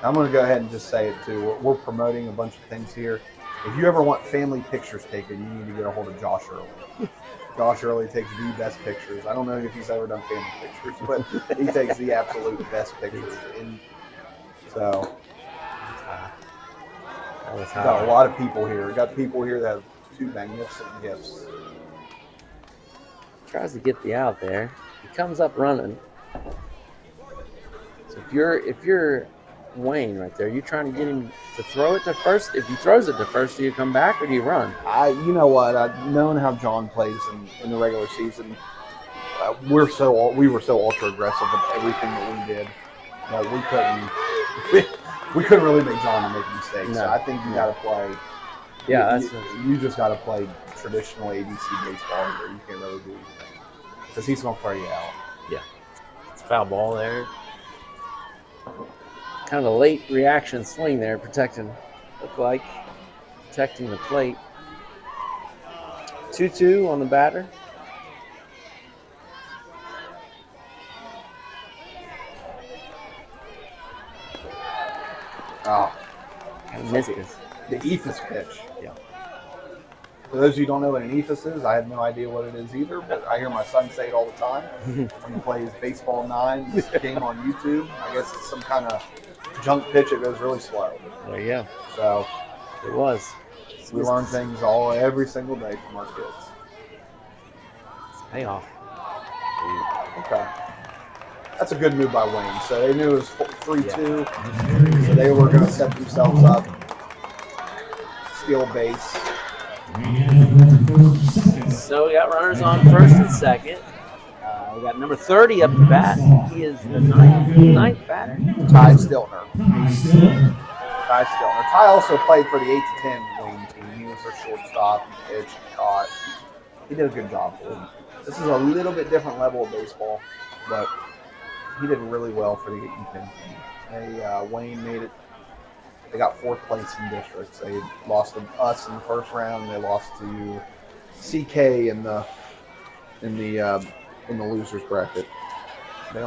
I'm going to go ahead and just say it too. We're promoting a bunch of things here. If you ever want family pictures taken, you need to get a hold of Josh Early. Josh Early takes the best pictures. I don't know if he's ever done family pictures, but he takes the absolute best pictures. And so, got a lot of people here. We got people here that have 2 magnificent gifts. Tries to get the out there. He comes up running. So if you're Wayne right there, you trying to get him to throw it to first? If he throws it to first, do you come back or do you run? You know what? I've known how John plays in the regular season. We were so ultra aggressive with everything that we did. We couldn't really make John make mistakes. No. So I think you got to play. Yeah, you just got to play traditional ABC baseball where you can't really do anything because he's gonna throw you out. Yeah, it's a foul ball there. Kind of a late reaction swing there, protecting the plate. 2-2 on the batter. Oh, Missed this. the ephus pitch. Yeah. For those of you who don't know what an ephus is, I have no idea what it is either, but I hear my son say it all the time. When he plays Baseball 9, this game on YouTube, I guess it's some kind of junk pitch that goes really slow. There you go. So It was. we learn things every single day from our kids. Payoff. Okay. That's a good move by Wayne. So they knew it was 3-2, so they were going to set themselves up, steal base. So we got runners on first and second. We got number 30 up to bat. He is the ninth batter. Ty Stiltner. Ty also played for the 8-10 Wayne team. He was their shortstop. He pitched, caught. He did a good job for them. This is a little bit different level of baseball, but he did really well for the 8-10 team. Wayne made it. They got 4th place in districts. They lost to us in the first round. They lost to CK in the losers bracket. They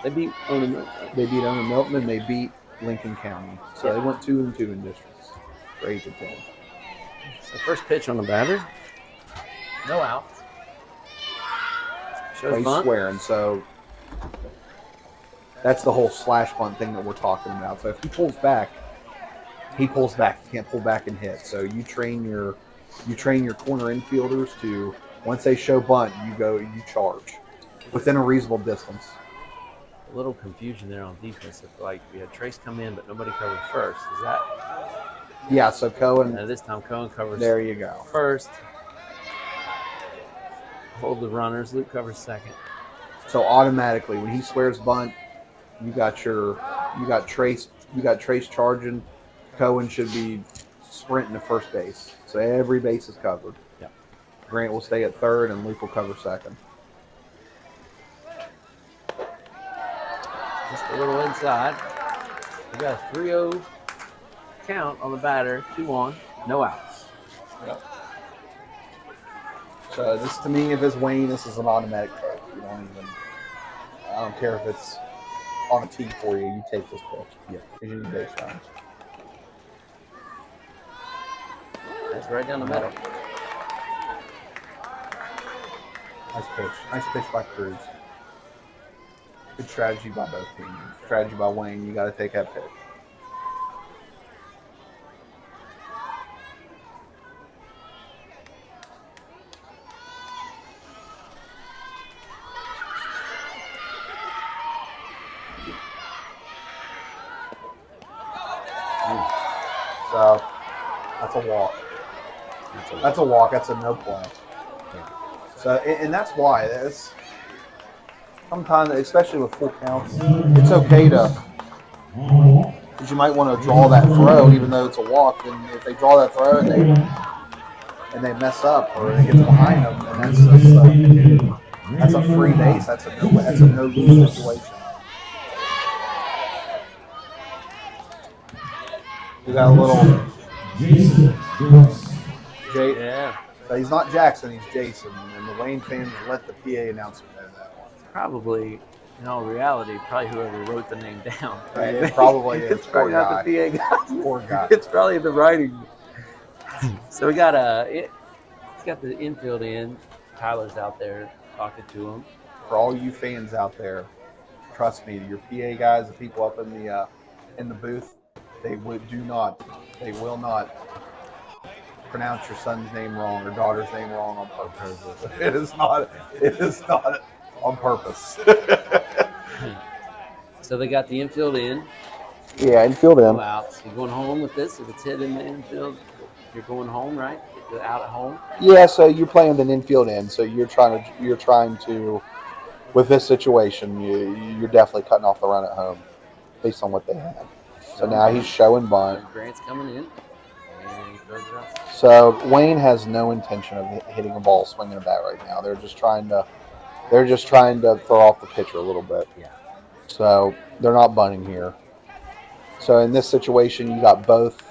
beat Ona Milton and they beat Lincoln County. So they went 2-2 in districts for 8-10. So first pitch on the batter. No outs. Shows He's bunt. squaring, so that's the whole slash bunt thing that we're talking about. So if he pulls back. He can't pull back and hit. So you train your corner infielders to, once they show bunt, you charge within a reasonable distance. A little confusion there on defense. Like we had Trace come in, but nobody covered first. Is that? Yeah. So Cohen. This time Cohen covers. There you go. First. Hold the runners. Luke covers second. So automatically, when he swears bunt, you got Trace charging. Cohen should be sprinting to first base. So every base is covered. Yep. Grant will stay at third and Luke will cover second. Just a little inside. We got a 3-0 count on the batter. 2-1. No outs. Yep. So this, to me, if it's Wayne, this is an automatic take. I don't care if it's on a tee for you. You take this pitch. Yeah. Because you need base runs. That's right down the middle. Nice pitch. Nice pitch by Cruz. Good strategy by both teams. Strategy by Wayne. You got to take that pitch. So that's a walk. That's a walk. That's a no play. So, and that's why. That's sometimes, especially with full counts, it's okay to, because you might want to draw that throw, even though it's a walk. And if they draw that throw and they mess up or it gets behind them, then that's a free base. That's a no lose situation. We got a little. Yeah. So he's not Jackson, he's Jason. And the Wayne fans let the PA announcer know that one. Probably, in all reality, probably whoever wrote the name down. Right? It probably is. It's probably Poor not the PA guy. Poor guy. It's probably the writing. So we got it's got the infield in. Tyler's out there talking to him. For all you fans out there, trust me, your PA guys, the people up in the booth, they will not pronounce your son's name wrong or daughter's name wrong on purpose. It is not on purpose. So they got the infield in. Yeah, infield in. Wow. So you're going home with this? If it's hit in the infield, you're going home, right? You're out at home? Yeah, so you're playing an infield in, so you're trying to with this situation, you're definitely cutting off the run at home based on what they have. So now he's showing bunt. Grant's coming in. And he throws it out. So Wayne has no intention of hitting a ball, swinging a bat right now. They're just trying to throw off the pitcher a little bit. Yeah. So they're not bunting here. So in this situation, you got both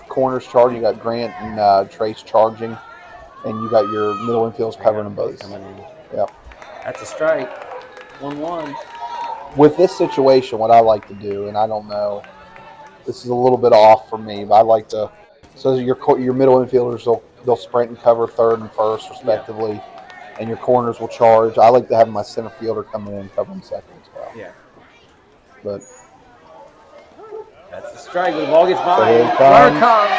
corners charging. You got Grant and Trace charging, and you got your middle infielders covering them both. Yep. That's a strike. 1-1. With this situation, what I like to do, and I don't know, this is a little bit off for me, but I like to. So your middle infielders they'll sprint and cover third and first respectively, and your corners will charge. I like to have my center fielder coming in covering second as well. Yeah. But that's a strike. The ball gets by. So here it Runner comes.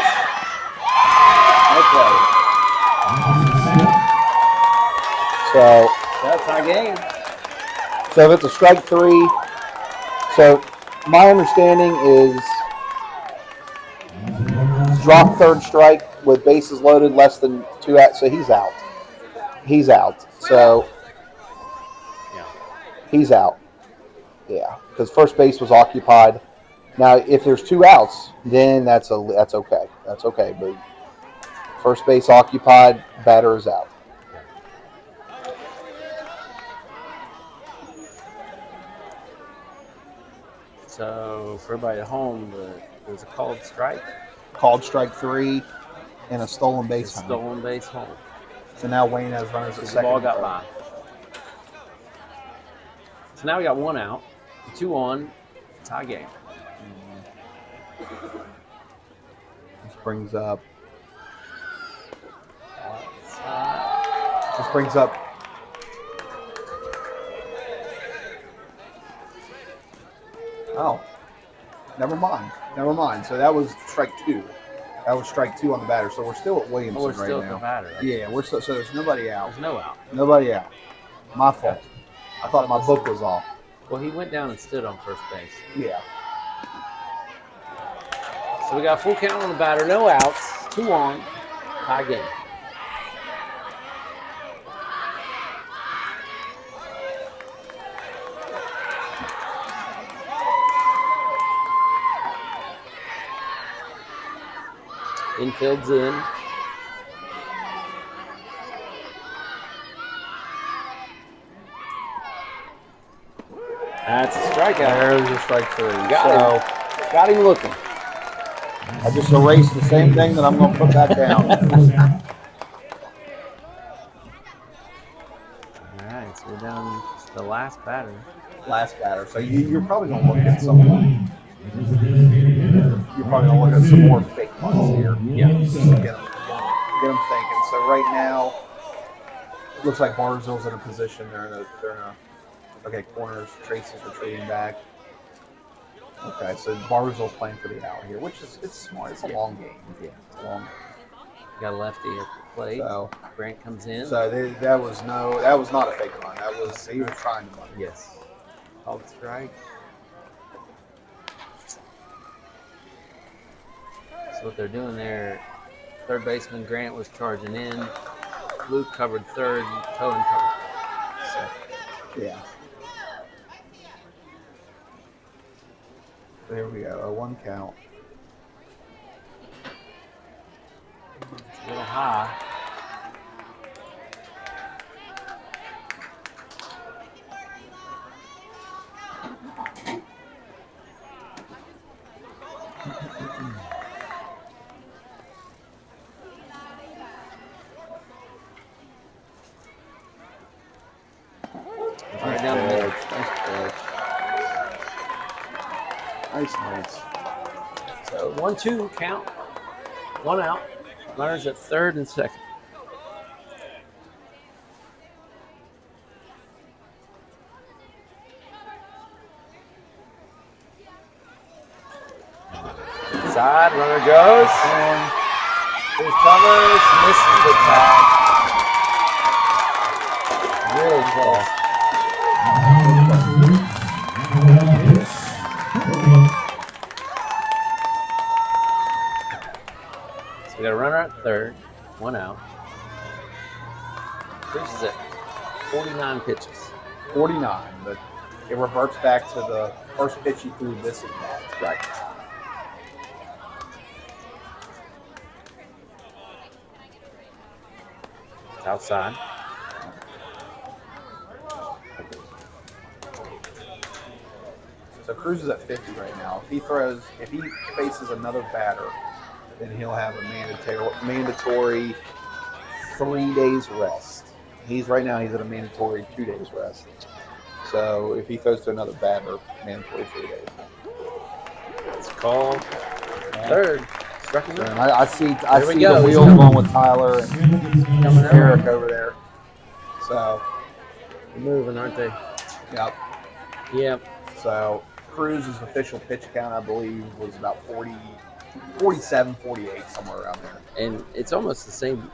No play. So That's our game. So if it's a strike 3, so my understanding is drop third strike with bases loaded, less than 2 outs. So he's out. He's out. So Yeah. he's out. Yeah, because first base was occupied. Now, if there's 2 outs, then that's okay. That's okay. But first base occupied, batter is out. So for everybody at home, there's a called strike. Called strike 3 and a stolen base home. Stolen base home. So now Wayne has runners at The second. ball got by. So now we got 1 out, 2 on, tie game. This brings up. Oh, never mind. So that was strike 2. That was strike 2 on the batter. So we're still at Williamson We're right still now. at the batter. Yeah, we're so there's nobody out. There's no out. Nobody out. My fault. I thought my book was off. Well, he went down and stood on first base. Yeah. So we got full count on the batter, no outs, 2 on, tie game. Infield's in. That's a strikeout. There's a strike 3. Got him looking. I just erased the same thing that I'm going to put that down. All right, so we're down to the last batter. Last batter. So you're probably going to look at some. You're probably going to look at some more fake punts here. Yeah. Just to get them thinking. So right now, it looks like Barnesville's in a position. They're in a okay, corners. Tracy's retreating back. Okay, so Barnesville's playing for the out here, which is it's smart. It's a long game. Yeah. It's a long game. Got a lefty at the plate. So Grant comes in. that was not a fake punt. He was trying to punt. Yes. Called strike. So what they're doing there, third baseman Grant was charging in. Luke covered third, Cohen covered second. Yeah. There we go. A 1 count. It's a little high. Nice. So 1-2 count. 1 out. Runners at third and second. Inside, runner goes. Cruz covers, misses the tag. Really close. So we got a runner at third, 1 out. Cruz is at 49 pitches. 49, but it reverts back to the first pitch he threw this at bat. Right. It's outside. So Cruz is at 50 right now. If he faces another batter, then he'll have a mandatory 3 days rest. He's at a mandatory 2 days rest. So if he throws to another batter, mandatory 3 days. It's called third. Struck him And out. I see Here we the go. wheels going with Tyler and Eric over there. So, They're moving, aren't they? yep. Yep. So Cruz's official pitch count, I believe, was about 47, 48, somewhere around there. And it's almost the same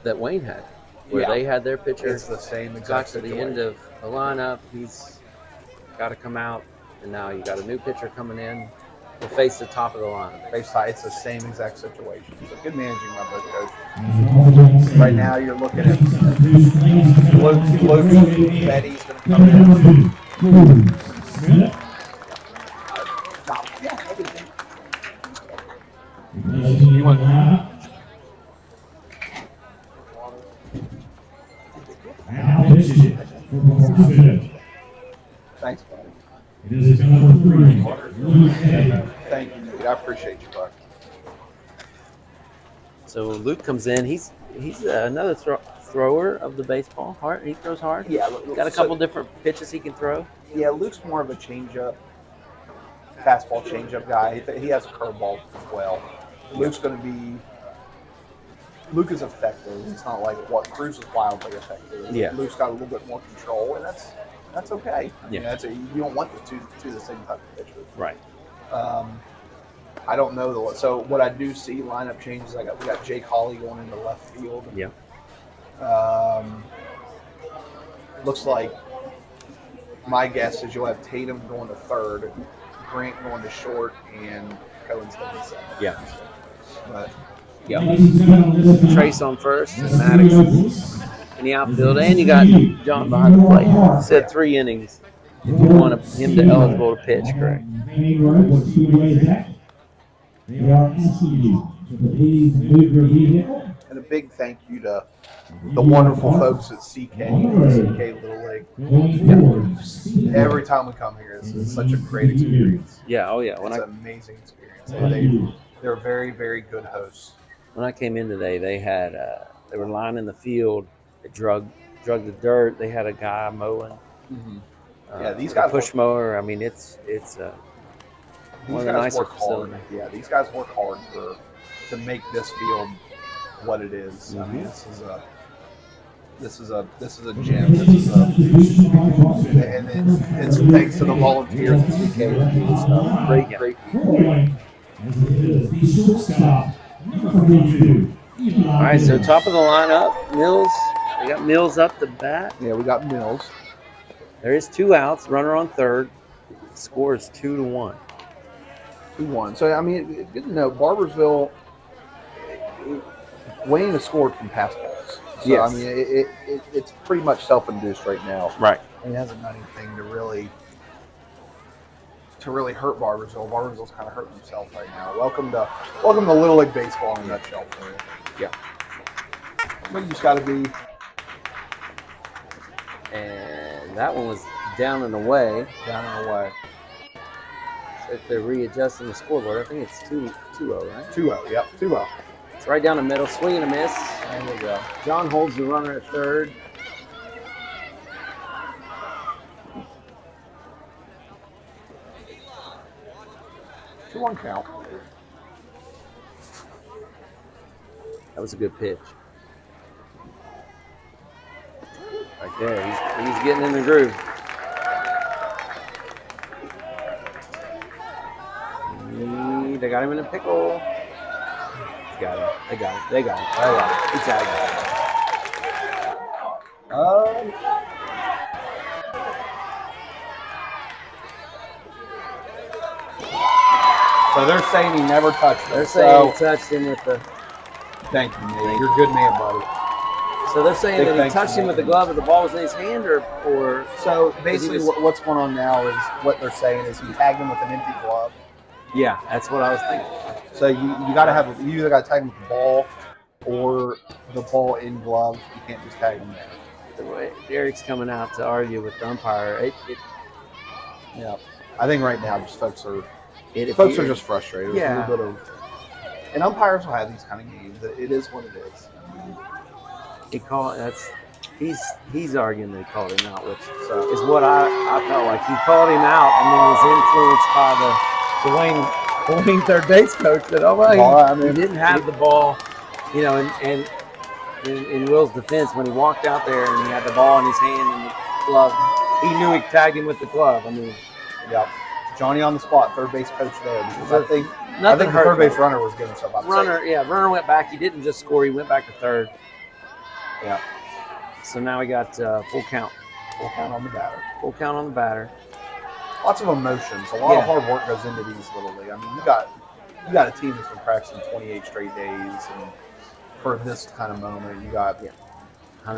that Wayne had, where Yeah. they had their pitcher It's the same got exact to the situation. end of the lineup. He's got to come out, and now you got a new pitcher coming in to face the top of the lineup. It's the same exact situation. So good managing by both coaches. Right now, you're looking at Luke Betty's going to come in. You want Thanks, buddy. It is number 3. Thank you, dude. I appreciate you, bud. So Luke comes in. He's another thrower of the baseball. Hard. He throws hard. Yeah, Got a couple different pitches he can throw. Yeah, Luke's more of a changeup, fastball changeup guy. He has a curveball as well. Luke is effective. It's not like what Cruz is wildly effective. Yeah. Luke's got a little bit more control, and that's okay. Yeah. You don't want the two the same type of pitcher. Right. I don't know so what I do see lineup changes. We got Jake Hawley going into left field. Yeah. Looks like my guess is you'll have Tatum going to third, Grant going to short, and Cohen's going to second. Yeah. But Yeah. Trace on first, and Maddox in the outfield, and you got John behind the plate. He said 3 innings if you want him to eligible to pitch, correct? They are asking you to please move your vehicle. and a big thank you to the wonderful folks at CK Little League. Every time we come here, it's such a great experience. Yeah. Oh yeah. It's an amazing experience. They're very, very good hosts. When I came in today, they had they were lining the field. They drug the dirt. They had a guy mowing. Mm-hmm. Yeah, these guys push mower. I mean, it's one of the nicer work hard. facilities. Yeah, these guys work hard to make this field what it is. Mm-hmm. I mean, this is a gym. And it's thanks to the volunteers at CK and stuff. Great people. All right, so top of the lineup, Mills. We got Mills up to bat. Yeah, we got Mills. There is 2 outs. Runner on third. Score is 2-1. 2-1. So I mean, good to know. Barbersville, Wayne has scored from pass balls. So Yes. I mean, it's pretty much self-induced right now. Right. He hasn't done anything to really hurt Barbersville. Barbersville's kind of hurting himself right now. Welcome to Little League baseball in a nutshell for you. Yeah. But you just got to be. And that one was down and away. Down and away. If they're readjusting the scoreboard, I think it's 2-0, right? 2-0. Yep. 2-0. It's right down the middle. Swing and a miss. There we go. John holds the runner at third. 2-1 count. That was a good pitch. Right there. He's getting in the groove. They got him in a pickle. Got him. They got him. They got him. He tagged him. So they're saying he never touched him. They're saying he touched him with the. Thank you, man. You're a good man, buddy. So they're saying Big that he thanks touched to him me. with the glove, but the ball was in his hand, or So basically, was- what's going on now is what they're saying is he tagged him with an empty glove. yeah, that's what I was thinking. So you got to have you either got to tag him with the ball or the ball in glove. You can't just tag him there. The way Derek's coming out to argue with the umpire, Yeah, I think right now just folks are appeared- just frustrated. There's Yeah. a little bit of, and umpires will have these kind of games. It is what it is. he's arguing that he called him out, which is what I felt like. He called him out and then was influenced by the Wayne third base coach that he didn't have the ball, and in Will's defense, when he walked out there and he had the ball in his hand and the glove, he knew he tagged him with the glove. I mean, Yeah, Johnny on the spot, third base coach there. Because I think nothing the hurt. third base runner was giving something. Runner went back. He didn't just score. He went back to third. Yeah. So now we got full count. Full count on the batter. Full count on the batter. Lots of emotions. A lot of hard work goes into these little league. I mean, you got a team that's been practicing 28 straight days, and for this kind of moment, you got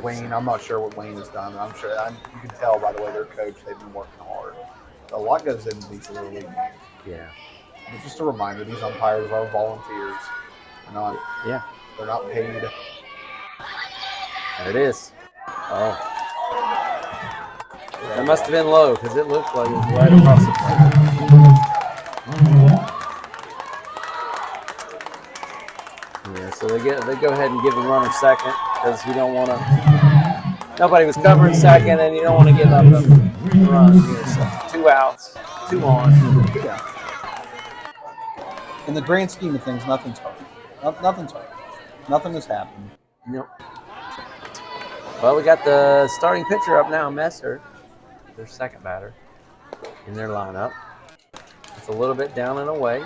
Wayne. I'm not sure what Wayne has done. I'm sure you can tell by the way they're coached. They've been working hard. A lot goes into these little league games. Yeah. But just a reminder: these umpires are volunteers. They're not paid. There it is. Oh. That must have been low because it looked like it was right across the plate. Yeah, so they go ahead and give the runner second because you don't want to. Nobody was covering second, and you don't want to give up a run here. So 2 outs, 2 on. Yeah. In the grand scheme of things, nothing's hurt. Nothing's hurt. Nothing has happened. Nope. Well, we got the starting pitcher up now, Messer, their second batter in their lineup. It's a little bit down and away.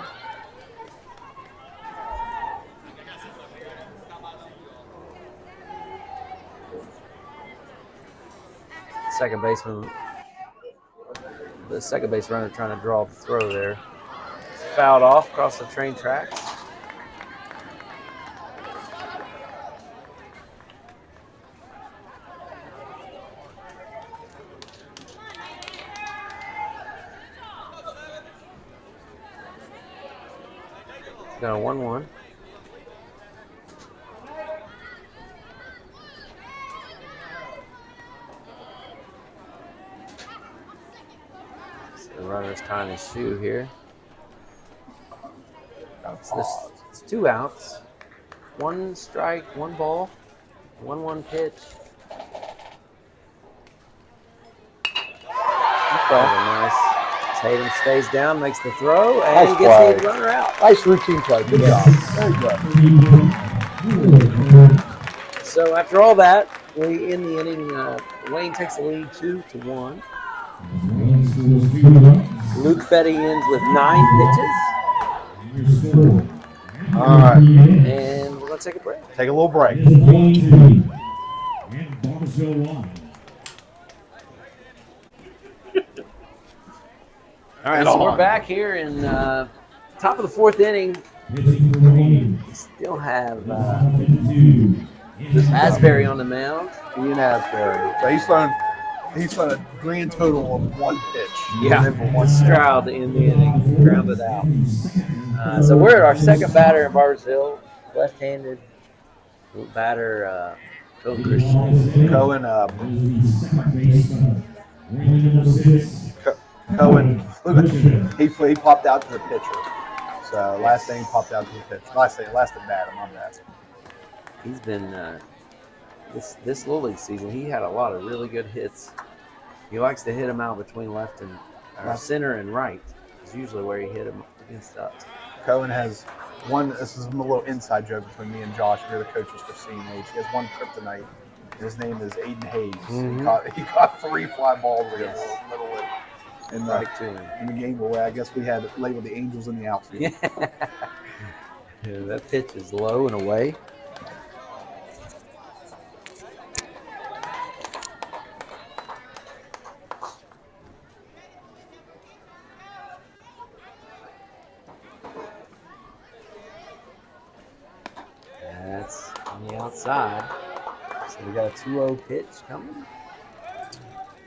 The second base runner trying to draw the throw there. Fouled off across the train tracks. Got a 1-1. So the runner's tying his shoe here. It's 2 outs. 1 strike, 1 ball, 1-1 pitch. Nice. Tatum stays down, makes the throw, and Nice gets play. the runner out. Nice routine play. Good job. Very good. So after all that, we in the inning. Wayne takes the lead 2-1. Luke Fetty ends with 9 pitches, All right. and we're gonna take a break. Take a little break. All right, It's so we're on. back here in top of the 4th inning. We still have Asbury on the mound. Ian Asbury. So he's thrown a grand total of 1 pitch. Yeah, Stroud in the inning, grounded out. So we're at our second batter in Barbersville, left-handed batter, Cohen Christian. Cohen he popped out to the pitcher. So last thing he popped out to the pitcher. Last at bat, I'm on that. He's been this Little League season. He had a lot of really good hits. He likes to hit them out between left and center and right. Is usually where he Good stuff. Cohen has one. This is a little inside joke between me and Josh. We're the coaches for CNH. He has one kryptonite. His name is Aiden Hayes. He caught 3 fly balls against Little League. And in the game where I guess we had labeled the Angels in the outfield. Yeah, that pitch is low and away. That's on the outside. So we got a 2-0 pitch coming.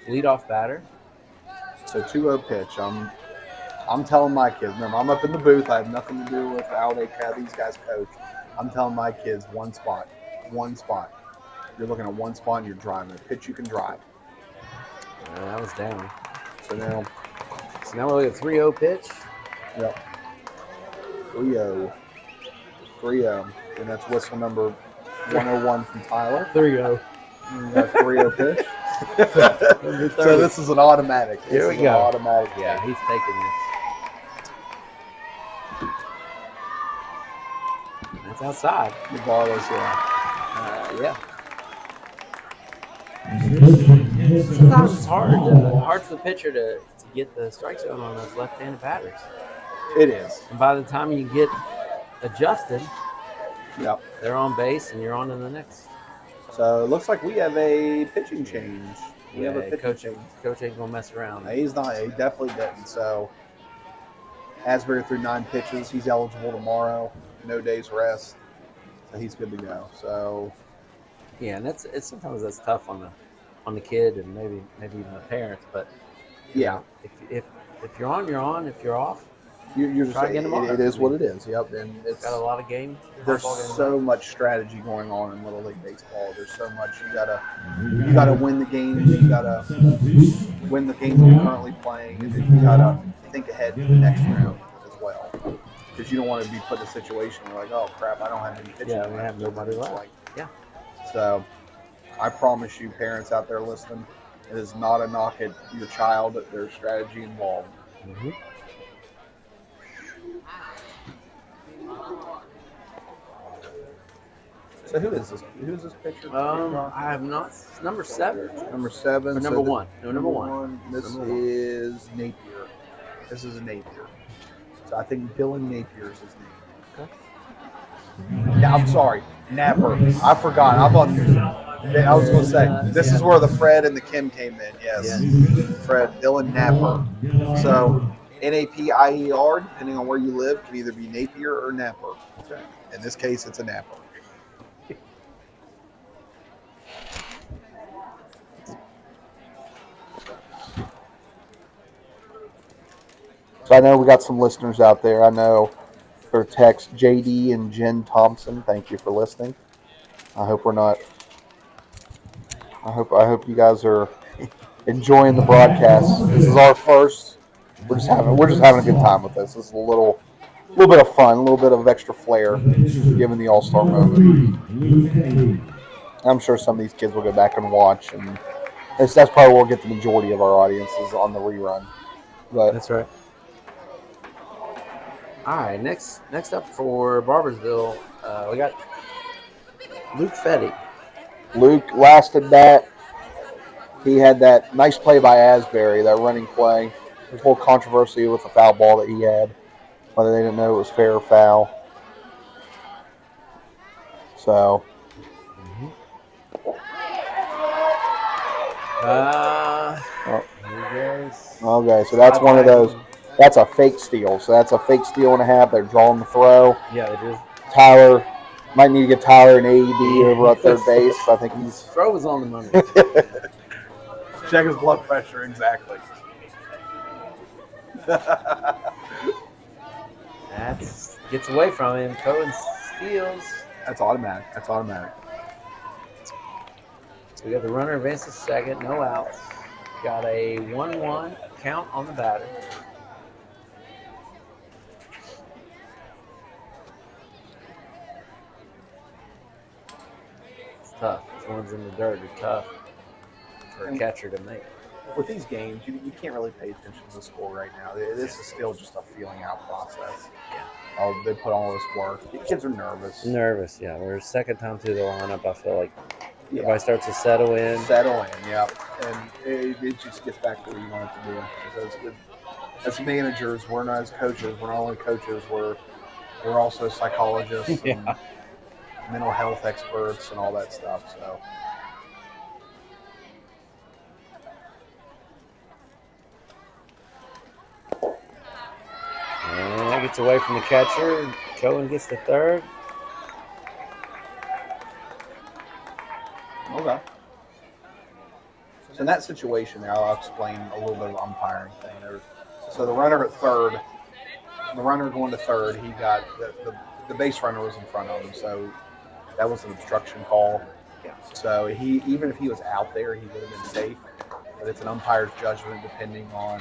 Leadoff batter. So 2-0 pitch. I'm telling my kids. Remember, I'm up in the booth. I have nothing to do with how these guys coach. I'm telling my kids one spot. You're looking at one spot and you're driving. A pitch you can drive. That was down. So now we have a 3-0 pitch. Yep. 3-0. 3-0. And that's whistle number 101 from Tyler. 3-0. That 3-0 pitch. So this is an automatic. Here we go. Automatic. Yeah, he's taking this. That's outside. Regardless, Yeah. Sometimes it's hard for the pitcher to get the strike zone on those left-handed batters. It is. And by the time you get adjusted, Yep. they're on base and you're on to the next. So it looks like we have a pitching change. We have a pitching change. Coach ain't gonna mess around. He's not. He definitely didn't. So Asbury threw 9 pitches. He's eligible tomorrow. No days rest. So he's good to go. So Yeah, and sometimes that's tough on the kid and maybe even the parents. But yeah, if you're on, you're on. If you're off, you're just try again tomorrow. It is what it is. Yep, and it's got a lot of games. There's so much strategy going on in Little League baseball. There's so much you gotta win the games. You gotta win the games you're currently playing, and then you gotta think ahead to the next round as well. Because you don't want to be put in a situation where like, oh crap, I don't have any pitching. Yeah, we have nobody left. Yeah. So I promise you, parents out there listening, it is not a knock at your child. There's strategy involved. Mm-hmm. So who is this? Who is this pitcher? I have not. Number 7. Number 7. Or number 1. No, number 1. This is Napier. This is Napier. So I think Dylan Napier is his name. Okay. Yeah, I'm sorry. Napper. I forgot. I was going to say, this is where the Fred and the Kim came in. Yes. Fred, Dylan Napper. So N-A-P-I-E-R, depending on where you live, can either be Napier or Napper. In this case, it's a Napper. So I know we got some listeners out there. I know for text JD and Jen Thompson. Thank you for listening. I hope you guys are enjoying the broadcast. This is our first. We're just having a good time with this. This is a little bit of fun, a little bit of extra flair, given the All-Star moment. I'm sure some of these kids will go back and watch, and that's probably where we'll get the majority of our audiences on the rerun. But that's right. All right, next up for Barbersville, we got Luke Fetty. Luke lasted that. He had that nice play by Asbury, that running play. There's a little controversy with the foul ball that he had, whether they didn't know it was fair or foul. So. Okay, so that's one of those. That's a fake steal. So that's a fake steal and a half. They're drawing the throw. Yeah, they do. Tyler, might need to get Tyler an AED over at third base. I think he's. Throw was on the money. Check his blood pressure, exactly. That gets away from him. Cohen steals. That's automatic. So we got the runner advances second, no outs. Got a 1-1 count on the batter. It's tough. These ones in the dirt are tough for a catcher to make. with these games, you can't really pay attention to the score right now. This is still just a feeling out process. Oh, they put all this work. The kids are nervous. Nervous, yeah. We're second time through the lineup. I feel like everybody starts to settle in. Yeah. And it just gets back to what you want it to do. As managers, we're not as coaches. We're not only coaches. We're also psychologists and mental health experts and all that stuff. So. And that gets away from the catcher. Cohen gets the third. Okay. So in that situation there, I'll explain a little bit of umpiring thing. So the runner at third, the runner going to third, he got the base runner was in front of him, so that was an obstruction call. Yeah. So even if he was out there, he would have been safe. But it's an umpire's judgment depending on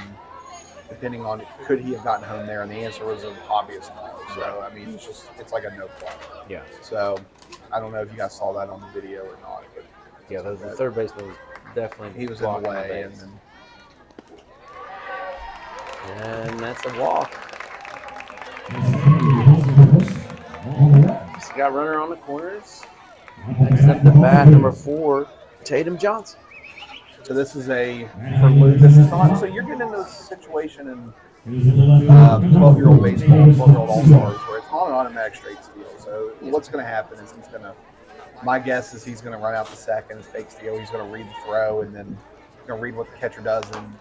could he have gotten home there, and the answer was an obvious no. So I mean, it's like a no play. Yeah. So I don't know if you guys saw that on the video or not, but yeah, the third baseman was definitely he was in the blocking way, base. And that's a walk. So got runner on the corners. Next up the bat, number 4, Tatum Johnson. So this is this is not. So you're getting into a situation in 12-year-old baseball, 12-year-old all-stars, where it's not an automatic straight steal. So what's going to happen is my guess is he's going to run out to second, his fake steal. He's going to read the throw, and then he's going to read what the catcher does and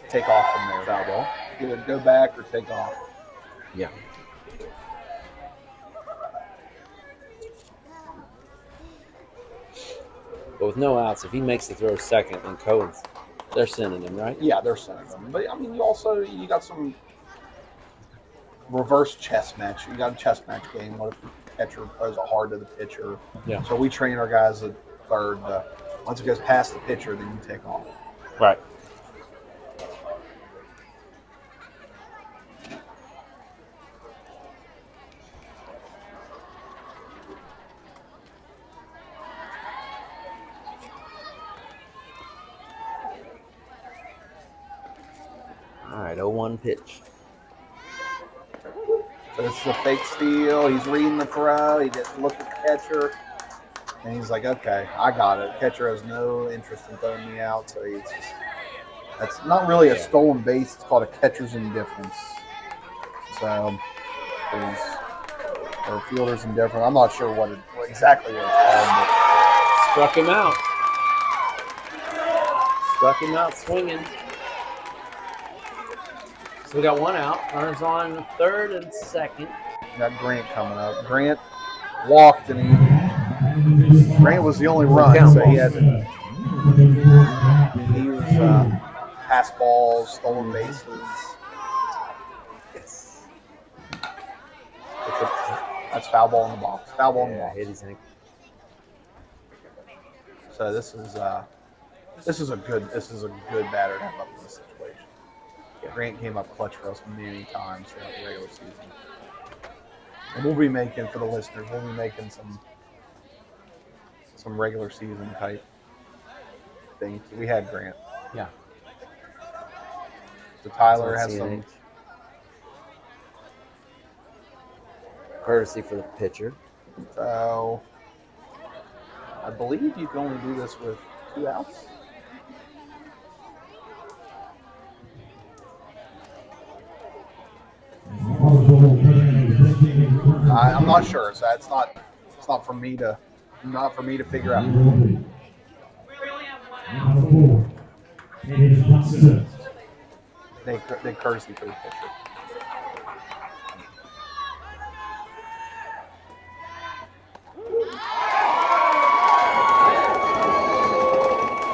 take off from there. Foul ball. Either go back or take off. Yeah. But with no outs, if he makes the throw second, then Cohen's, they're sending him, right? Yeah, they're sending him. But I mean, you got some reverse chess match. You got a chess match game. What if the catcher throws it hard to the pitcher? Yeah. So we train our guys at third. Once it goes past the pitcher, then you take off. Right. All right, 0-1 pitch. So this is a fake steal. He's reading the throw. He just looked at the catcher, and he's like, "Okay, I got it." The catcher has no interest in throwing me out, so that's not really a stolen base. It's called a catcher's indifference. So, or fielder's indifference. I'm not sure exactly what it's called. But Struck him out. Struck him out swinging. So we got one out. Runners on third and second. got Grant coming up. Grant walked, and Grant was the only run, so he had to. He was pass balls, stolen bases. Yes. That's foul ball in the box. Foul ball in the box. Hit his ankle. So this is a good batter to have up in this situation. Grant came up clutch for us many times throughout the regular season. And we'll be making, for the listeners, some regular season type things. We had Grant. Yeah. So Tyler has some courtesy for the pitcher. So I believe you can only do this with 2 outs. I'm not sure. So it's not for me to figure out. They courtesy for the pitcher.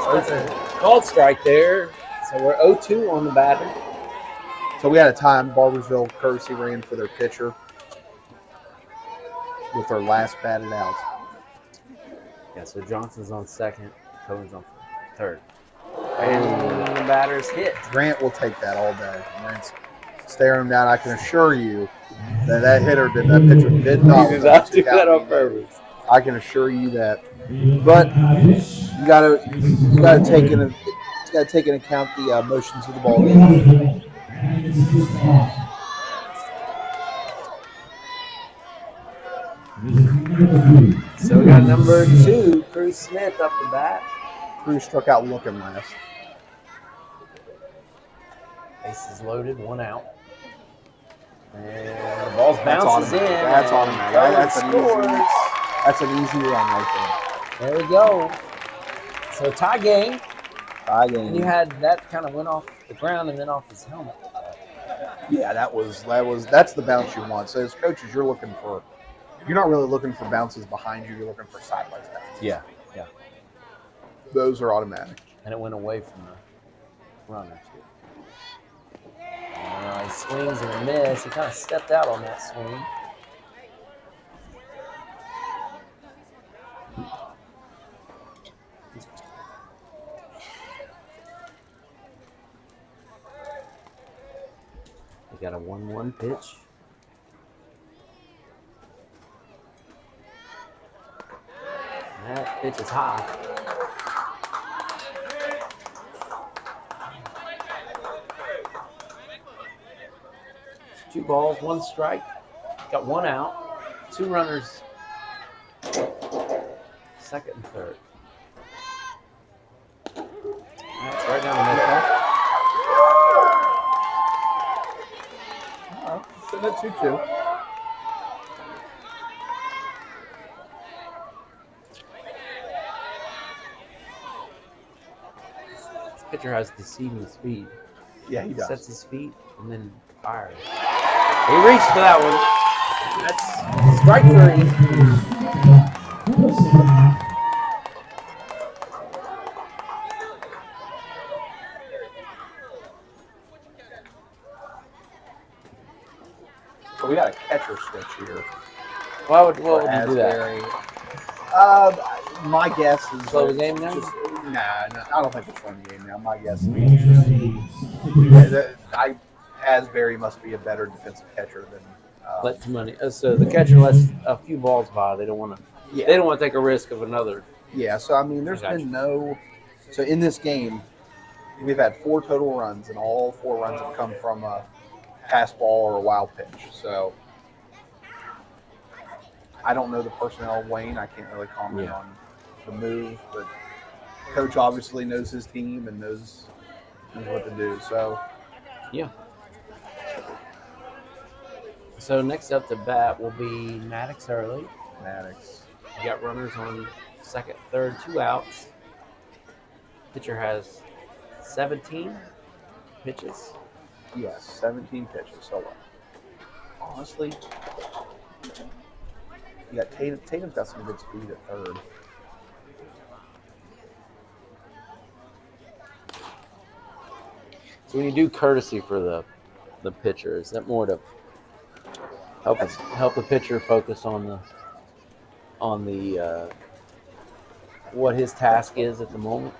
So it's a called strike there. So we're 0-2 on the batter. So we had a time Barbersville courtesy ran for their pitcher with their last batted out. Yeah, so Johnson's on second, Cohen's on third. And the batter's hit. Grant will take that all day. Grant's staring him down. I can assure you that pitcher did not do that on purpose. I can assure you that. But you gotta take it. It's got to take into account the motions of the ball game. So we got number 2, Cruz Smith up the bat. Cruz struck out looking last. Bases loaded, 1 out. And the ball That's bounces in. automatic. That's and automatic. That's scores. an easy run right There we go. So tie game. there. Tie game. And you had that kind of went off the ground and then off his helmet. Yeah, that's the bounce you want. So as coaches, you're not really looking for bounces behind you. You're looking for sideways bounces. Yeah. Those are automatic. And it went away from the runner too. He swings and a miss. He kind of stepped out on that swing. We got a 1-1 pitch. That pitch is high. It's 2 balls, 1 strike. Got 1 out. 2 runners. Second and third. That's right down the middle. Sitting at 2-2. This pitcher has deceiving speed. Yeah, he does. Sets his feet and then fires. He reached for that one. That's strike 3. So we got a catcher switch here. What would you do that? My guess is Slow the game down? Nah, I don't think it's slowing the game down. My guess is Asbury must be a better defensive catcher than. Let too many. So the catcher lets a few balls by. They don't want to. Yeah. They don't want to take a risk of another. Yeah. So I mean, there's been no. So in this game, we've had 4 total runs, and all 4 runs have come from a pass ball or a wild pitch. So I don't know the personnel of Wayne. I can't really comment on the move, but coach obviously knows his team and knows what to do. So yeah. So next up to bat will be Maddox early. Maddox. You got runners on second, third, 2 outs. Pitcher has 17 pitches. Yes, 17 pitches. So honestly, you got Tatum. Tatum's got some good speed at third. So when you do courtesy for the pitcher, is that more to help the pitcher focus on the what his task is at the moment?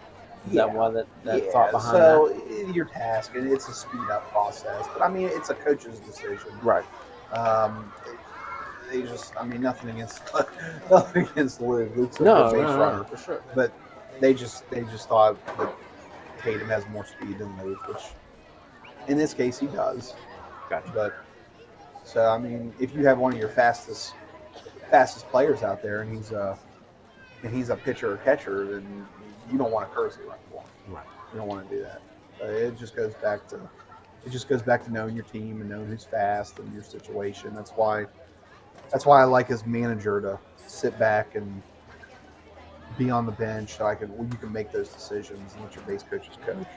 Is that why that thought behind so that? So your task, it's a speed up process, but I mean it's a coach's decision, Right. They just, I mean, nothing against Luke. Luke's a No, good base runner, for sure. but they just thought that Tatum has more speed than Luke, which in this case he does. Gotcha. But so I mean, if you have one of your fastest players out there, and he's a pitcher or catcher, then you don't want a courtesy run for him. Right. You don't want to do that. It just goes back to knowing your team and knowing who's fast and your situation. That's why I like as manager to sit back and be on the bench so you can make those decisions and let your base coaches coach.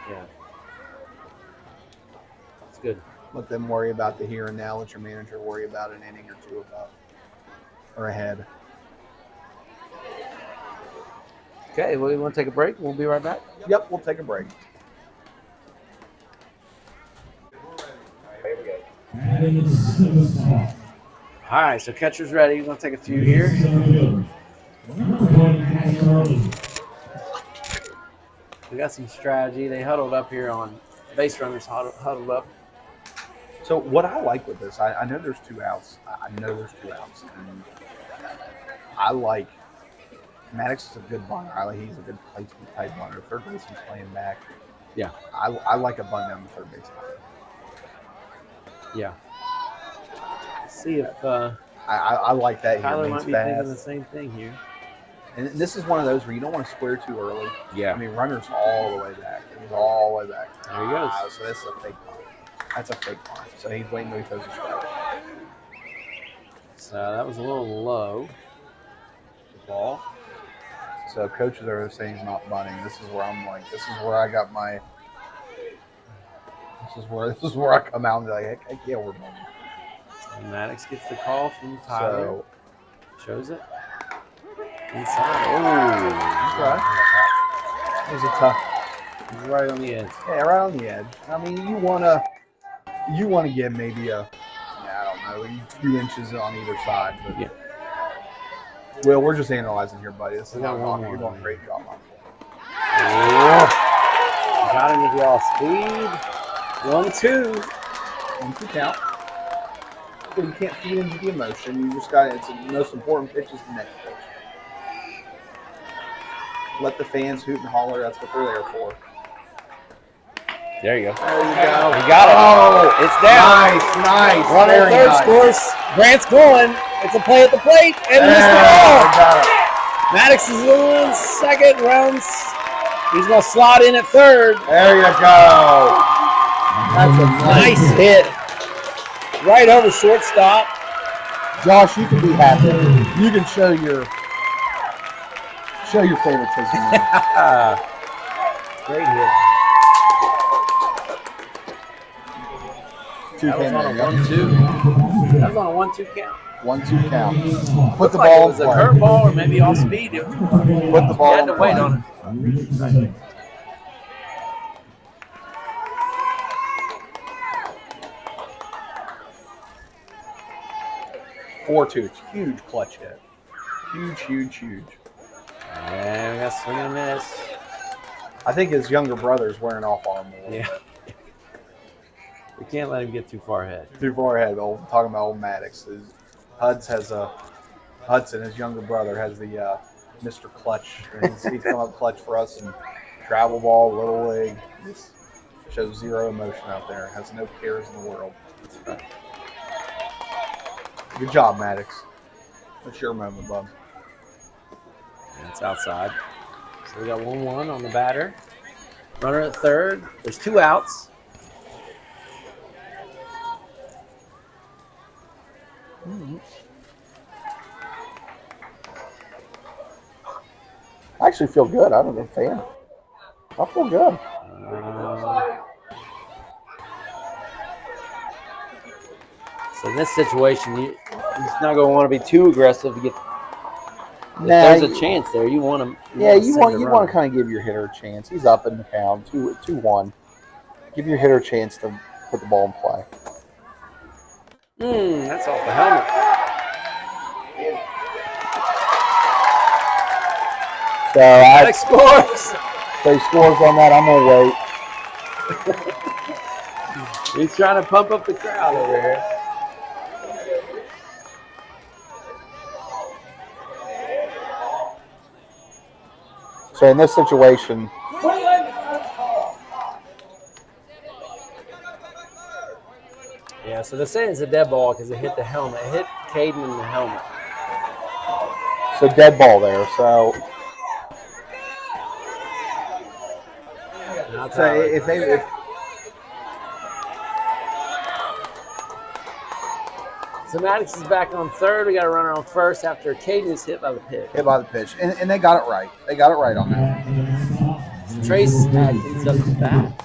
Yeah. That's good. Let them worry about the here and now. Let your manager worry about an inning or 2 above or ahead. Okay, well, you want to take a break? We'll be right back. Yep, we'll take a break. All right, so catcher's ready. We're going to take a few here. We got some strategy. They huddled up here on base runners, huddled up. So what I like with this, I know there's 2 outs. I know there's 2 outs. And I like Maddox is a good bunter. He's a good placement type bunter. Third baseman's playing back. Yeah. I like a bunt down the third base line. Yeah. Let's see if I like that. Tyler He might remains be fast. thinking the same thing here. And this is one of those where you don't want to square too early. Yeah. I mean, runner's all the way back. He's all the way back. There he goes. So this is a fake punt. That's a fake punt. So he's waiting till he throws a strike. So that was a little low. The ball. So coaches are saying he's not bunting. This is where I'm like, this is where I got my. This is where I come out and be like, heck yeah, we're bunting. And Maddox gets the call from Tyler. So Shows it. Inside. Oh. okay. It was a tough. He's right on the edge. Yeah, right on the edge. I mean, you wanna give maybe a, I don't know, a few inches on either side. But Yeah. Well, we're just analyzing here, buddy. This is We got not one You're more. doing a great job. Got him with the off speed. 1-2. 1-2 count. So you can't feed into the emotion. You just got it's the most important pitch is the next pitch. Let the fans hoot and holler. That's what they're there for. There you go. There you go. He got it. Oh, It's down. nice. Runner at Very third nice. scores. Grant's going. It's a play at the plate and missed the ball. Got it. Maddox is in second rounds. He's going to slot in at third. There you go. That's a Nice hit. Right over shortstop. Josh, you can be happy. You can show your favoritism. Great hit. Two That was came on a in. 1-2. That was on a 1-2 count. 1-2 count. Put Looked the like ball it in was a play. curveball or maybe off speed. Put the ball You had in to play. wait on it. 4-2. It's a huge clutch hit. Huge. And we got swing and a miss. I think his younger brother's wearing off on him. Yeah. We can't let him get too far ahead. Too far ahead. Talking about old Maddox. Hudson, his younger brother, has the Mr. Clutch. And he's come up clutch for us and travel ball, little league. Just shows zero emotion out there. Has no cares in the world. Good job, Maddox. That's your moment, bub. That's outside. So we got 1-1 on the batter. Runner at third. There's 2 outs. I actually feel good. I'm a fan. I feel good. So in this situation, you're not going to want to be too aggressive to get. If Nah, there's a chance there, you want to. you want to kind of give your hitter a chance. He's up in the count, 2-1. Give your hitter a chance to put the ball in play. That's off the helmet. So Alex scores. So he scores on that. I'm gonna wait. He's trying to pump up the crowd over here. So in this situation, Yeah, so they're saying it's a dead ball because it hit the helmet. It hit Caden in the helmet. so dead ball there. So Not So Tyler. if So Maddox is back on third. We got a runner on first after Caden is hit by the pitch. hit by the pitch, and they got it right. They got it right on that. Trace Atkins up the bat.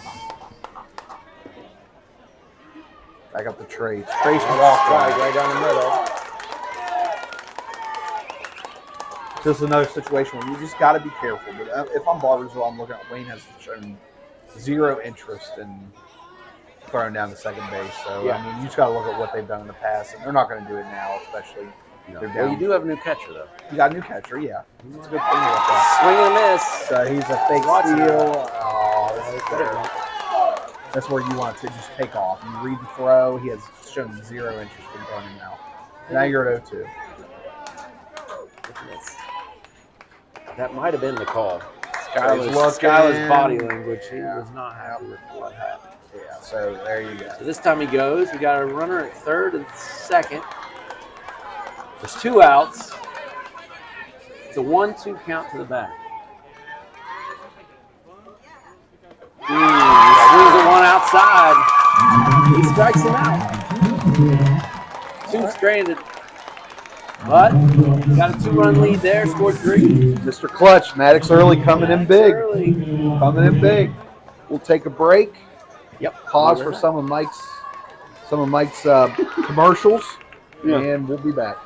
Back up the Trace. Trace walked Strike right down the middle. This is another situation where you just got to be careful. But if I'm Barbersville, I'm looking at Wayne has shown zero interest in throwing down the second base. So Yeah. I mean, you just got to look at what they've done in the past, and they're not going to do it now, especially. They're Well, down. you do have a new catcher though. You got a new catcher, yeah. It's a good thing about that. Swing and a miss. So he's a fake Watch it. steal. Oh, that's where you want to just take off. You read the throw. He has shown zero interest in throwing him out. Now you're at 0-2. That might have been the call. looking. Skylar's body language. He was not happy with what happened. Yeah, so there you go. So this time he goes. We got a runner at third and second. There's 2 outs. It's a 1-2 count to the back. Swings at one outside. He strikes him out. 2 stranded. But got a 2-run lead there. Scored 3. Mr. Clutch, Maddox Early coming in big. Early. Coming in big. We'll take a break. Yep. Pause for some of Mike's commercials, and we'll be back.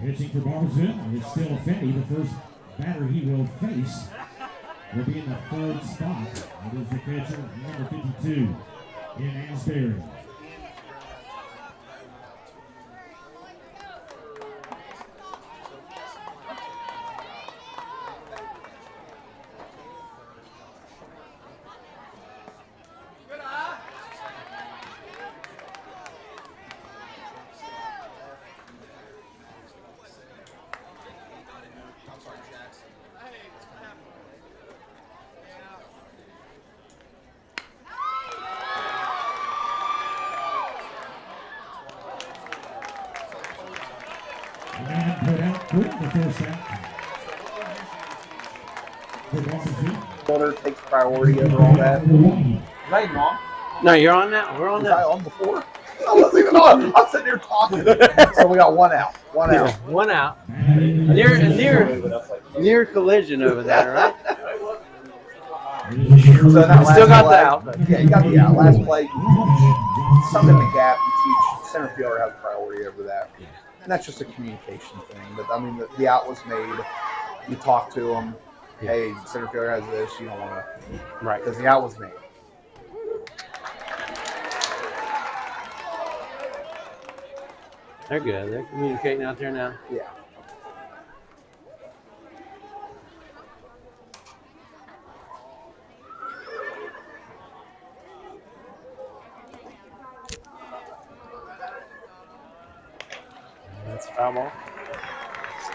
Pitching for Barnesville, it's still Fetty. The first batter he will face will be in the 3rd spot. It is the pitcher, number 52, in Asbury. And put out good the first out. For Barnesville. Order takes priority over all that. Right, Mom. No, you're on now. We're on Was I now. on before? I wasn't even on. I'm sitting here talking. So we got 1 out. 1 out. 1 out. Near collision over there, right? So that Still got the play, out. Yeah, you got the out. Last play, something in the gap. You teach center fielder has priority over that. And that's just a communication thing. But I mean, the out was made. You talk to them. Hey, center fielder has this. You don't want to. Right. Because the out was made. They're good. They're communicating out there now. Yeah. That's a foul ball.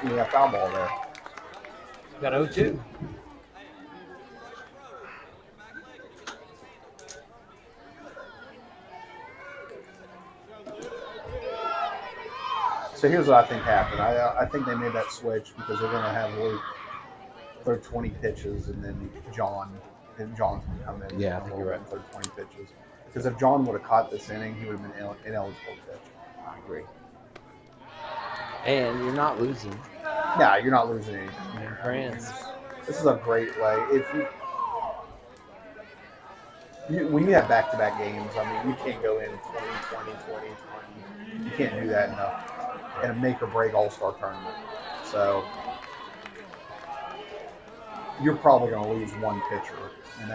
Yeah, foul ball there. Got 0-2. So here's what I think happened. I think they made that switch because they're going to have Luke throw 20 pitches, and then John's going to come in. Yeah, I think you're right. And throw 20 pitches. Because if John would have caught this inning, he would have been ineligible to pitch. I agree. And you're not losing. Nah, you're not losing anything. Grants. This is a great way. If when you have back-to-back games, I mean, you can't go in 20, 20, 20, 20. You can't do that in a make-or-break all-star tournament. So you're probably going to lose one pitcher, and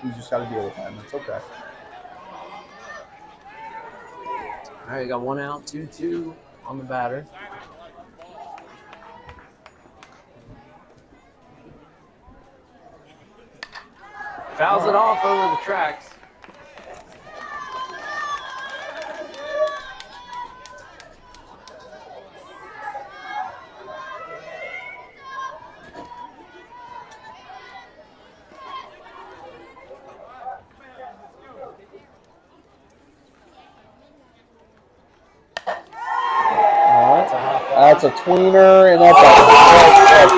you just got to deal with that, and it's okay. All right, you got 1 out, 2-2 on the batter. Fouls it off over the tracks. That's a tweener, and that's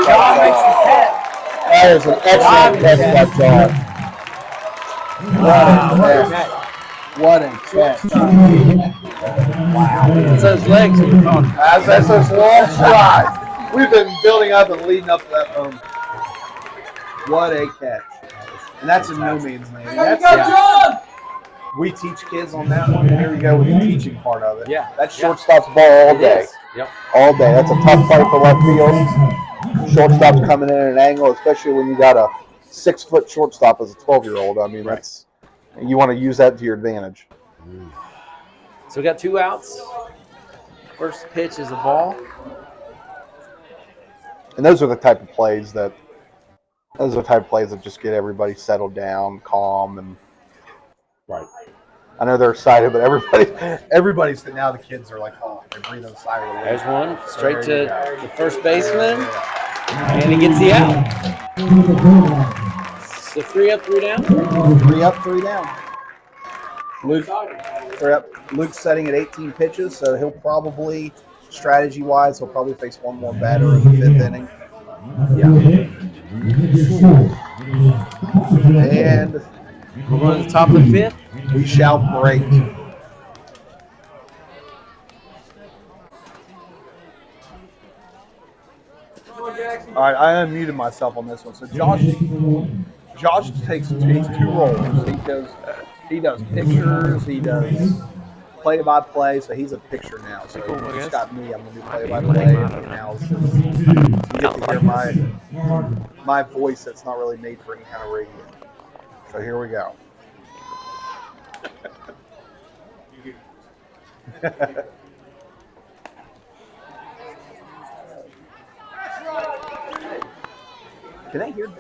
John makes the catch. that is an excellent catch by John. What a catch. Wow. It's those legs you're talking about. That's those long strides. We've been building up and leading up to that moment. What a catch. And that's a no means man. We teach kids on that one. Here we go with the teaching part of it. Yeah. That's shortstop's ball all day. Yep. All day. That's a tough play for left field. Shortstop's coming in at an angle, especially when you got a 6-foot shortstop as a 12-year-old. I mean, you want to use that to your advantage. So we got 2 outs. First pitch is a ball. And those are the type of plays that just get everybody settled down, calm, and I know they're excited, but everybody's now the kids are like, oh, they're breathing a sigh of relief. There's one straight There you to go. the first baseman, and he gets the out. So 3 up, 3 down. 3 up, 3 down. Luke, 3 up. Luke's setting at 18 pitches, so he'll probably, strategy-wise, he'll probably face one more batter in the 5th inning. And We're going to the top of the 5th. we shall break. All right, I unmuted myself on this one. So Josh takes 2 roles. He does pictures. He does play-by-play. So he's a picture now. So he just got me. I'm gonna do play-by-play. And now you get to hear my voice that's not really made for any kind of radio. So here we go. Can I hear?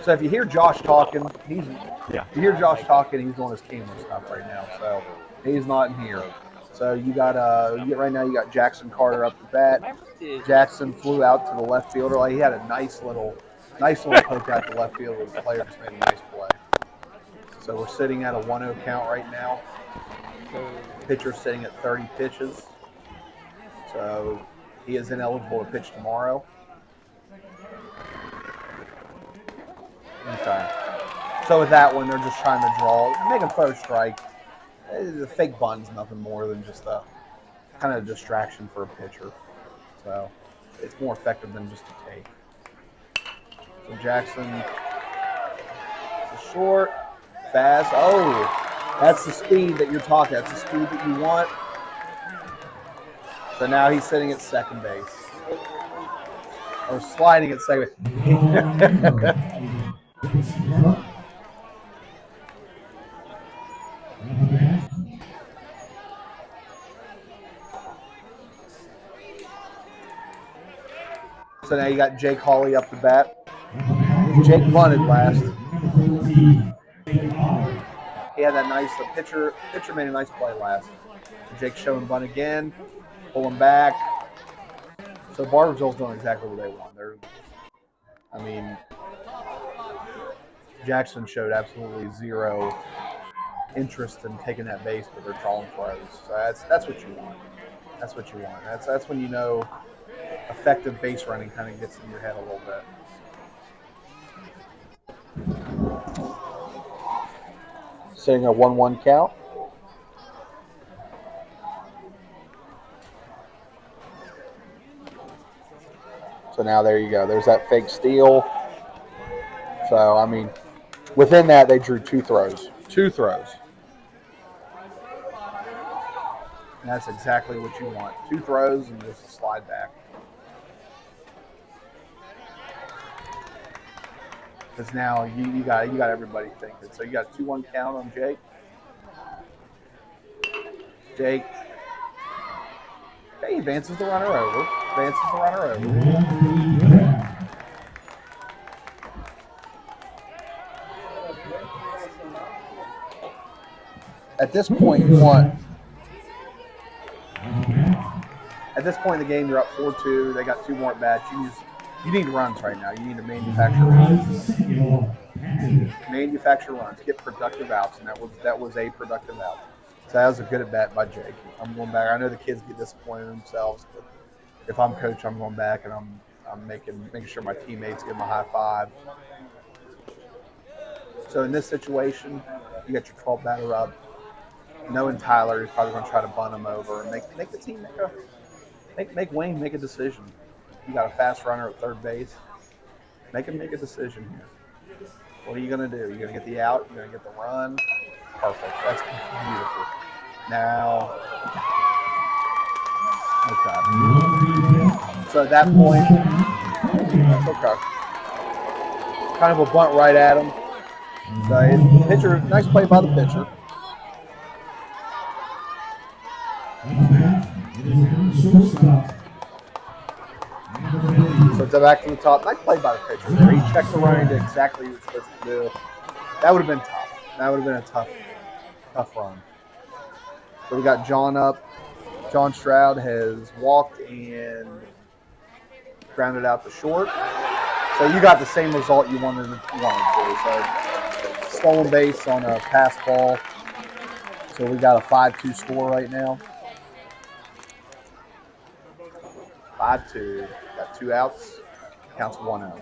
So if you hear Josh talking, he's doing his camera stuff right now. So he's not in here. So you got right now you got Jackson Carter up the bat. Jackson flew out to the left fielder. Like he had a nice little poke out the left field. The player just made a nice play. So we're sitting at a 1-0 count right now. Pitcher's sitting at 30 pitches. So he is ineligible to pitch tomorrow. Okay. So with that one, they're just trying to make a throw strike. The fake bunt's nothing more than just a kind of distraction for a pitcher. So it's more effective than just a take. So Jackson, it's a short, fast. Oh, that's the speed that you're talking. That's the speed that you want. So now he's sitting at second base. Or sliding at second base. So now you got Jake Hawley up the bat. Jake bunted last. He had that nice pitcher made a nice play last. Jake showing bunt again, pull him back. So Barbersville's doing exactly what they want. Jackson showed absolutely zero interest in taking that base, but they're drawing throws. So that's what you want. That's what you want. That's when you know effective base running kind of gets in your head a little bit. Sitting a 1-1 count. So now there you go. There's that fake steal. So, within that, they drew 2 throws. 2 throws. And that's exactly what you want. 2 throws and just a slide back. Because now you got everybody thinking. So you got a 2-1 count on Jake. Jake. Okay, he advances the runner over. At this point, At this point in the game, you're up 4-2. They got 2 more at bats. You need runs right now. You need to manufacture runs. Manufacture runs. Get productive outs, and that was a productive out. So that was a good at bat by Jake. I'm going back. I know the kids get disappointed in themselves, but if I'm coach, I'm going back and I'm making sure my teammates give them a high five. So in this situation, you got your 12th batter up. Knowing Tyler, he's probably going to try to bunt him over and make the team make Wayne make a decision. You got a fast runner at third base. Make him make a decision here. What are you going to do? You're going to get the out. You're going to get the run. Perfect. That's beautiful. Now, okay. So at that point, that's okay. Kind of a bunt right at him. So pitcher, nice play by the pitcher. shortstop. So it's back to the top. Nice play by the pitcher there. He checked the runner, did exactly what he was supposed to do. That would have been tough. That would have been a tough run. So we got John up. John Stroud has walked and grounded out to short. So you got the same result you wanted to. So stolen base on a pass ball. So we got a 5-2 score right now. 5-2. Got 2 outs. Counts 1 out.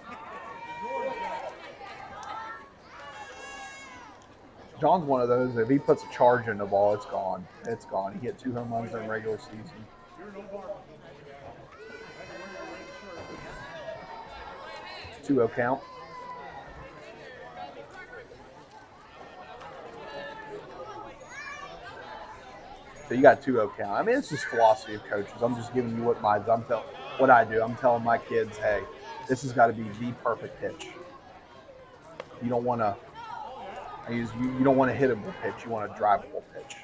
John's one of those, if he puts a charge in the ball, it's gone. It's gone. He hit 2 home runs during regular season. It's 2-0 count. So you got 2-0 count. I mean, it's just philosophy of coaches. I'm just giving you what I do. I'm telling my kids, hey, this has got to be the perfect pitch. You don't want to you don't want to hit a pitch. You want a drivable pitch.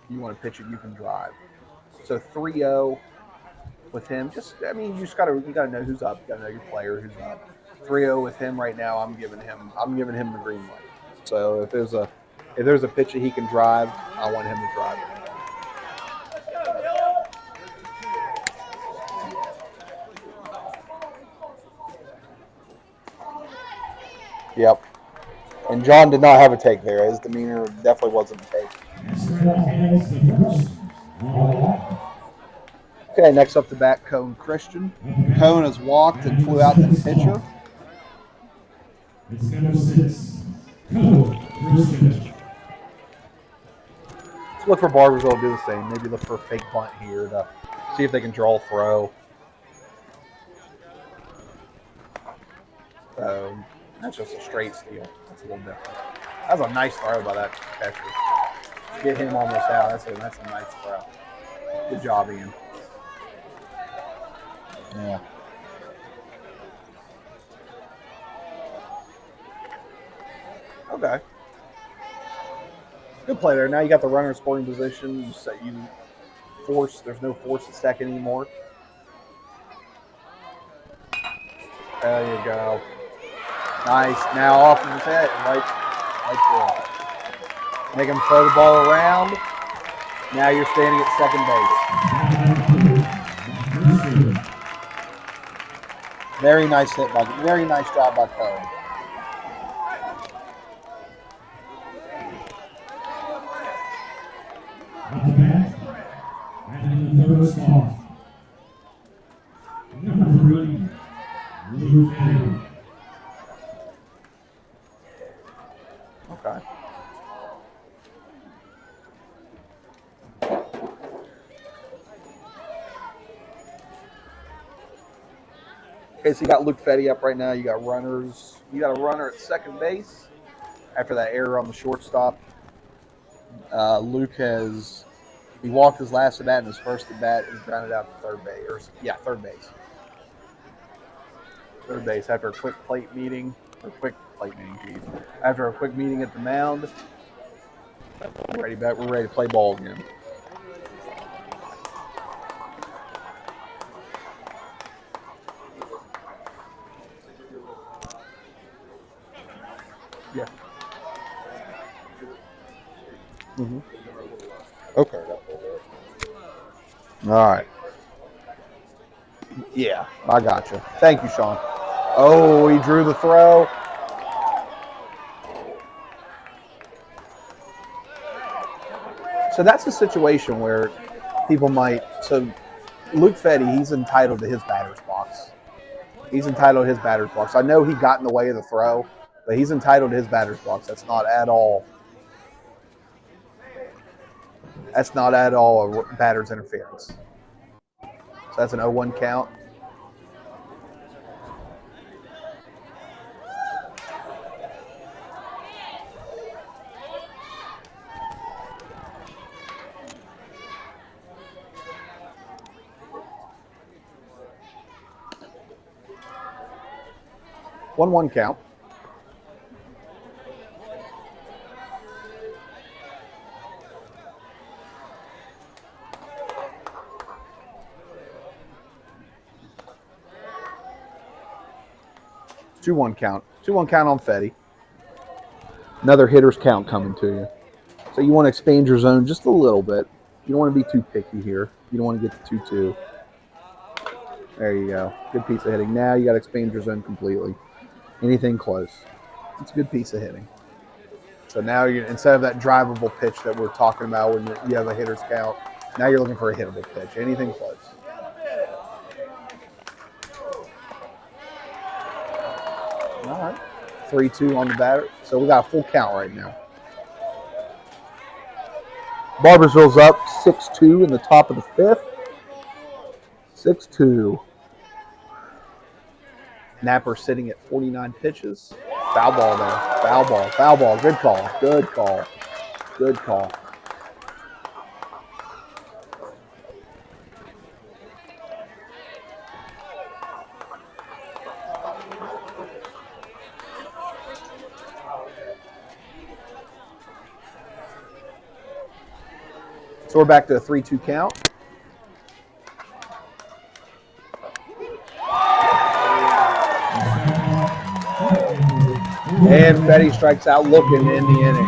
You want to pitch it you can drive. So 3-0 with him. You gotta know who's up. You gotta know your player who's up. 3-0 with him right now. I'm giving him the green light. So if there's a pitch that he can drive, I want him to drive it. Yep. And John did not have a take there. His demeanor definitely wasn't a take. Okay, next up to bat, Cone Christian. Cone has walked and flew out to the pitcher. It's number 6. Cone Christian. Let's look for Barbersville to do the same. Maybe look for a fake bunt here to see if they can draw a throw. That's just a straight steal. That's a little different. That was a nice throw by that catcher. Get him almost out. That's a nice throw. Good job, Ian. Yeah. Okay. Good play there. Now you got the runner in scoring position. There's no force at second anymore. There you go. Nice. Now off of his head, right there. Make him throw the ball around. Now you're standing at second base. Very nice job by Cone. At the bat, and in the third spot, number 3, Luke Henry. Okay. Okay, so you got Luke Fetty up right now. You got runners. You got a runner at second base after that error on the shortstop. Luke he walked his last at bat, and his first at bat is grounded out to third base. Third base after a quick meeting at the mound. We're ready to play ball again. Yeah. Mm-hmm. Okay. All right. Yeah, I gotcha. Thank you, Sean. Oh, he drew the throw. So that's a situation where people might. So Luke Fetty, he's entitled to his batter's box. I know he got in the way of the throw, but he's entitled to his batter's box. That's not at all a batter's interference. So that's an 0-1 count. One count. 2-1 count. 2-1 count on Fetty. Another hitter's count coming to you. So you want to expand your zone just a little bit. You don't want to be too picky here. You don't want to get to 2-2. There you go. Good piece of hitting. Now you got to expand your zone completely. Anything close. It's a good piece of hitting. So now you, instead of that drivable pitch that we're talking about when you have a hitter's count, now you're looking for a hittable pitch. Anything close. All right. 3-2 on the batter. So we got a full count right now. Barbersville's up 6-2 in the top of the 5th. 6-2. Napper sitting at 49 pitches. Foul ball there. Foul ball. Foul ball. Good call. Good call. Good call. So we're back to a 3-2 count. And Fetty strikes out looking in the inning.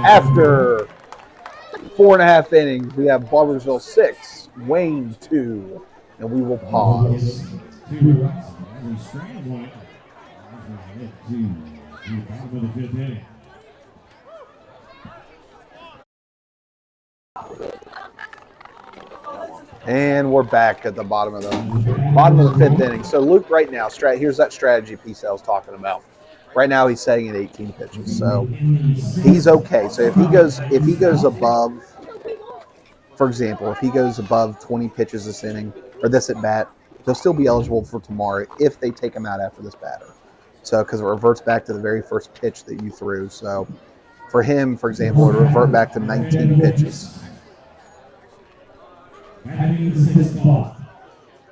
After 4.5 innings, we have Barbersville 6, Wayne 2, and we will pause. And we're back at the bottom of the 5th inning. So Luke, right now, here's that strategy piece I was talking about. Right now, he's setting at 18 pitches, so he's okay. So if he goes above, for example, if he goes above 20 pitches this inning or this at bat, he'll still be eligible for tomorrow if they take him out after this batter. So because it reverts back to the very first pitch that you threw. So for him, for example, it'll revert back to 19 pitches.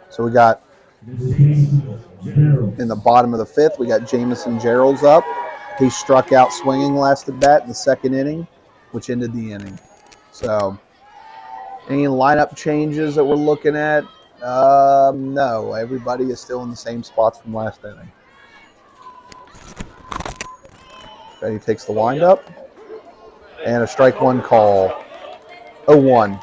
So we got in the bottom of the 5th, we got Jamison Gerald's up. He struck out swinging last at bat in the 2nd inning, which ended the inning. So any lineup changes that we're looking at? No, everybody is still in the same spots from last inning. Okay, he takes the windup and a strike one call. 0-1.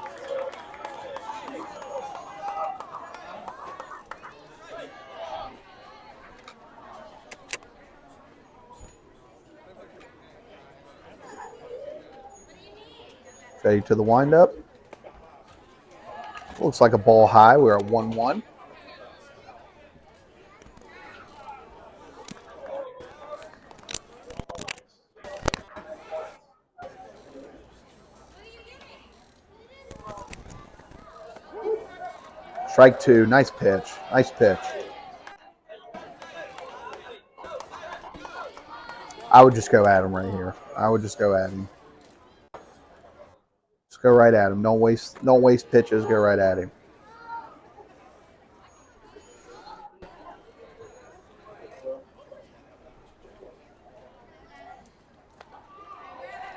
Fade to the windup. Looks like a ball high. We're at 1-1. Strike 2. Nice pitch. Nice pitch. I would just go at him right here. I would just go at him. Just go right at him. Don't waste pitches. Go right at him.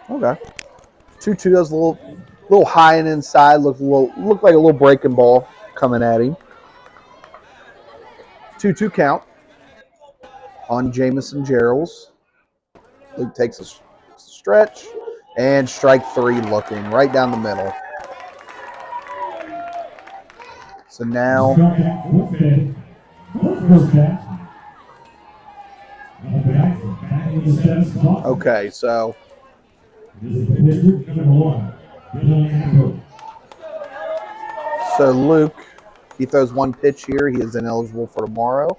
Okay. 2-2 is a little high and inside. Looked like a little breaking ball coming at him. 2-2 count on Jamison Gerald's. Luke takes a stretch. And strike 3 looking right down the middle. So now okay, so Luke, he throws one pitch here. He is ineligible for tomorrow.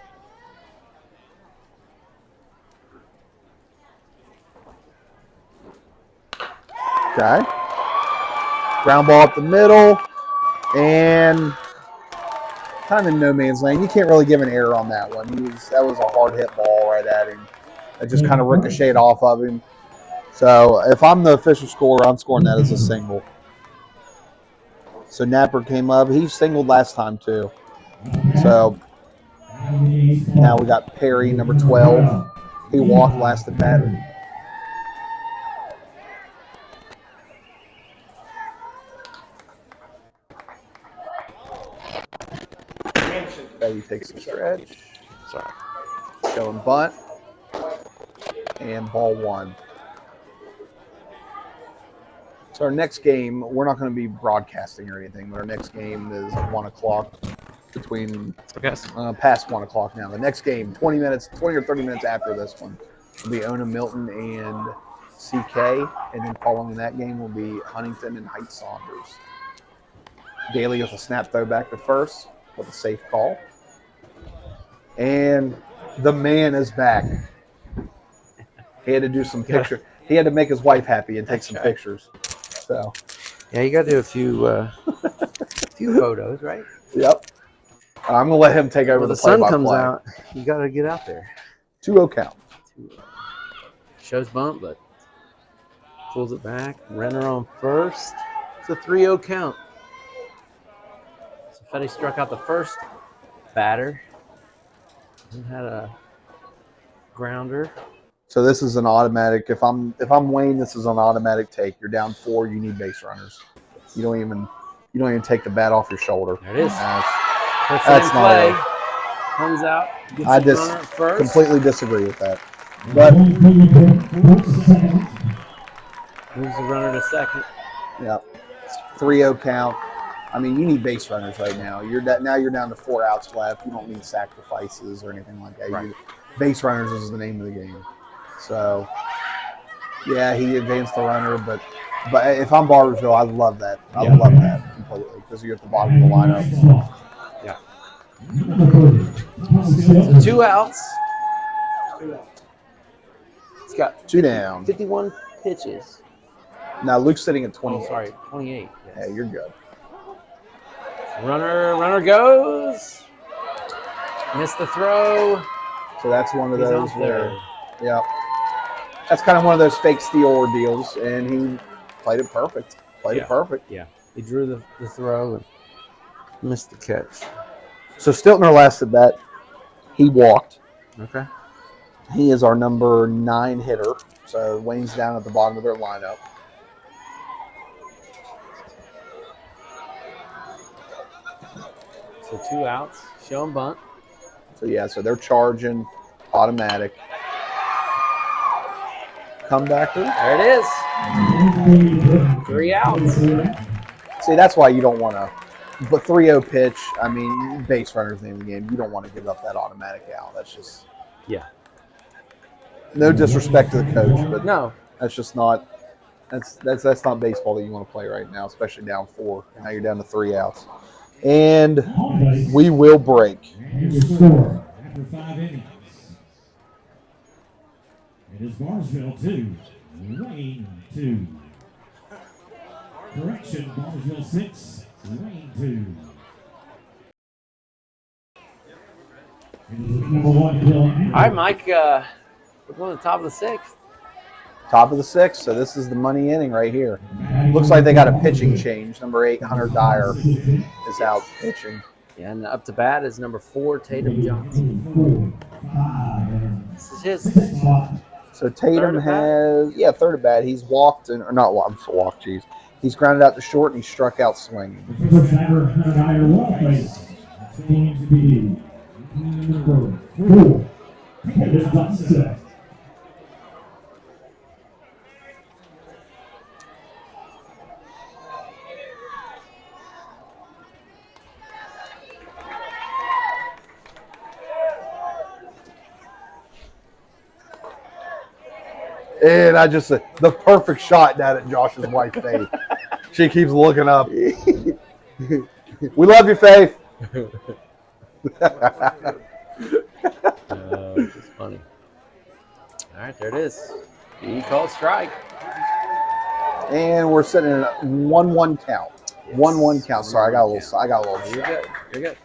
Okay. Ground ball up the middle. And kind of in no man's land. You can't really give an error on that one. That was a hard hit ball right at him. It just kind of ricocheted off of him. So if I'm the official scorer, I'm scoring that as a single. So Napper came up. He singled last time too. So now we got Perry, number 12. He walked last at bat. He takes a stretch. Sorry. showing bunt and ball 1. So our next game, we're not going to be broadcasting or anything, but our next game is at 1 o'clock between past 1 o'clock now. The next game, 20 or 30 minutes after this one, will be Ona Milton and CK, and then following that game will be Huntington and Heights Saunders. Daly with a snap throwback to first with a safe call. And the man is back. He had to do some pictures. He had to make his wife happy and take some pictures. So, yeah, you got to do a few photos, right? Yep. I'm gonna let him take over When the the sun play-by-play. comes out, you got to get out there. 2-0 count. Shows bump, but pulls it back. Renner on first. It's a 3-0 count. So Fetty struck out the first batter. And had a grounder. So this is an automatic. If I'm Wayne, this is an automatic take. You're down 4. You need base runners. You don't even take the bat off your shoulder. There it is. That's That's not play. it. Comes out. Gets I the runner at first. completely disagree with that. But Moves the runner to second. yeah, 3-0 count. I mean, you need base runners right now. You're down to 4 outs left. You don't need sacrifices or anything like that. Right. Base runners is the name of the game. So, yeah, he advanced the runner, but if I'm Barbersville, I love that. I love that completely because you're at the bottom of the lineup. Yeah. So 2 outs. He's got 2 down. 51 pitches. Now Luke's sitting at 20. Oh, sorry, 28. Yes. Yeah, you're good. Runner goes. Missed the throw. So that's one of He's those out where, there. yeah, that's kind of one of those fake steal ordeals, and he played it perfect. It perfect. Yeah. He drew the throw and missed the catch. So Stiltner last at bat, he walked. Okay. He is our number 9 hitter. So Wayne's down at the bottom of their lineup. So 2 outs. Show him bunt. So yeah, so they're charging automatic. Comebacker. There it is. 3 outs. See, that's why you don't want to. But 3-0 pitch, I mean, base runner's name of the game. You don't want to give up that automatic out. That's just. Yeah. No disrespect to the coach, but No. that's just not. That's not baseball that you want to play right now, especially down 4. Now you're down to 3 outs, and we will break. And your score after 5 innings. It is Barnesville 2, Wayne 2. Correction, Barnesville 6, Wayne 2. All right, Mike. We're going to the top of the 6th. Top of the 6th, so this is the money inning right here. Looks like they got a pitching change. Number 8, Hunter Dyer, is out pitching. Yeah, and up to bat is number 4, Tatum Johnson. This is his. So Tatum has, third at bat. He's walked, or not walked, geez. He's grounded out to short and he struck out swinging. And I just said, the perfect shot down at Josh's wife, Faith. She keeps looking up. We love you, Faith. It's funny. All right, there it is. He called strike. And we're sitting in a 1-1 count. 1-1 count. Sorry, I got a little. You're good. You're good.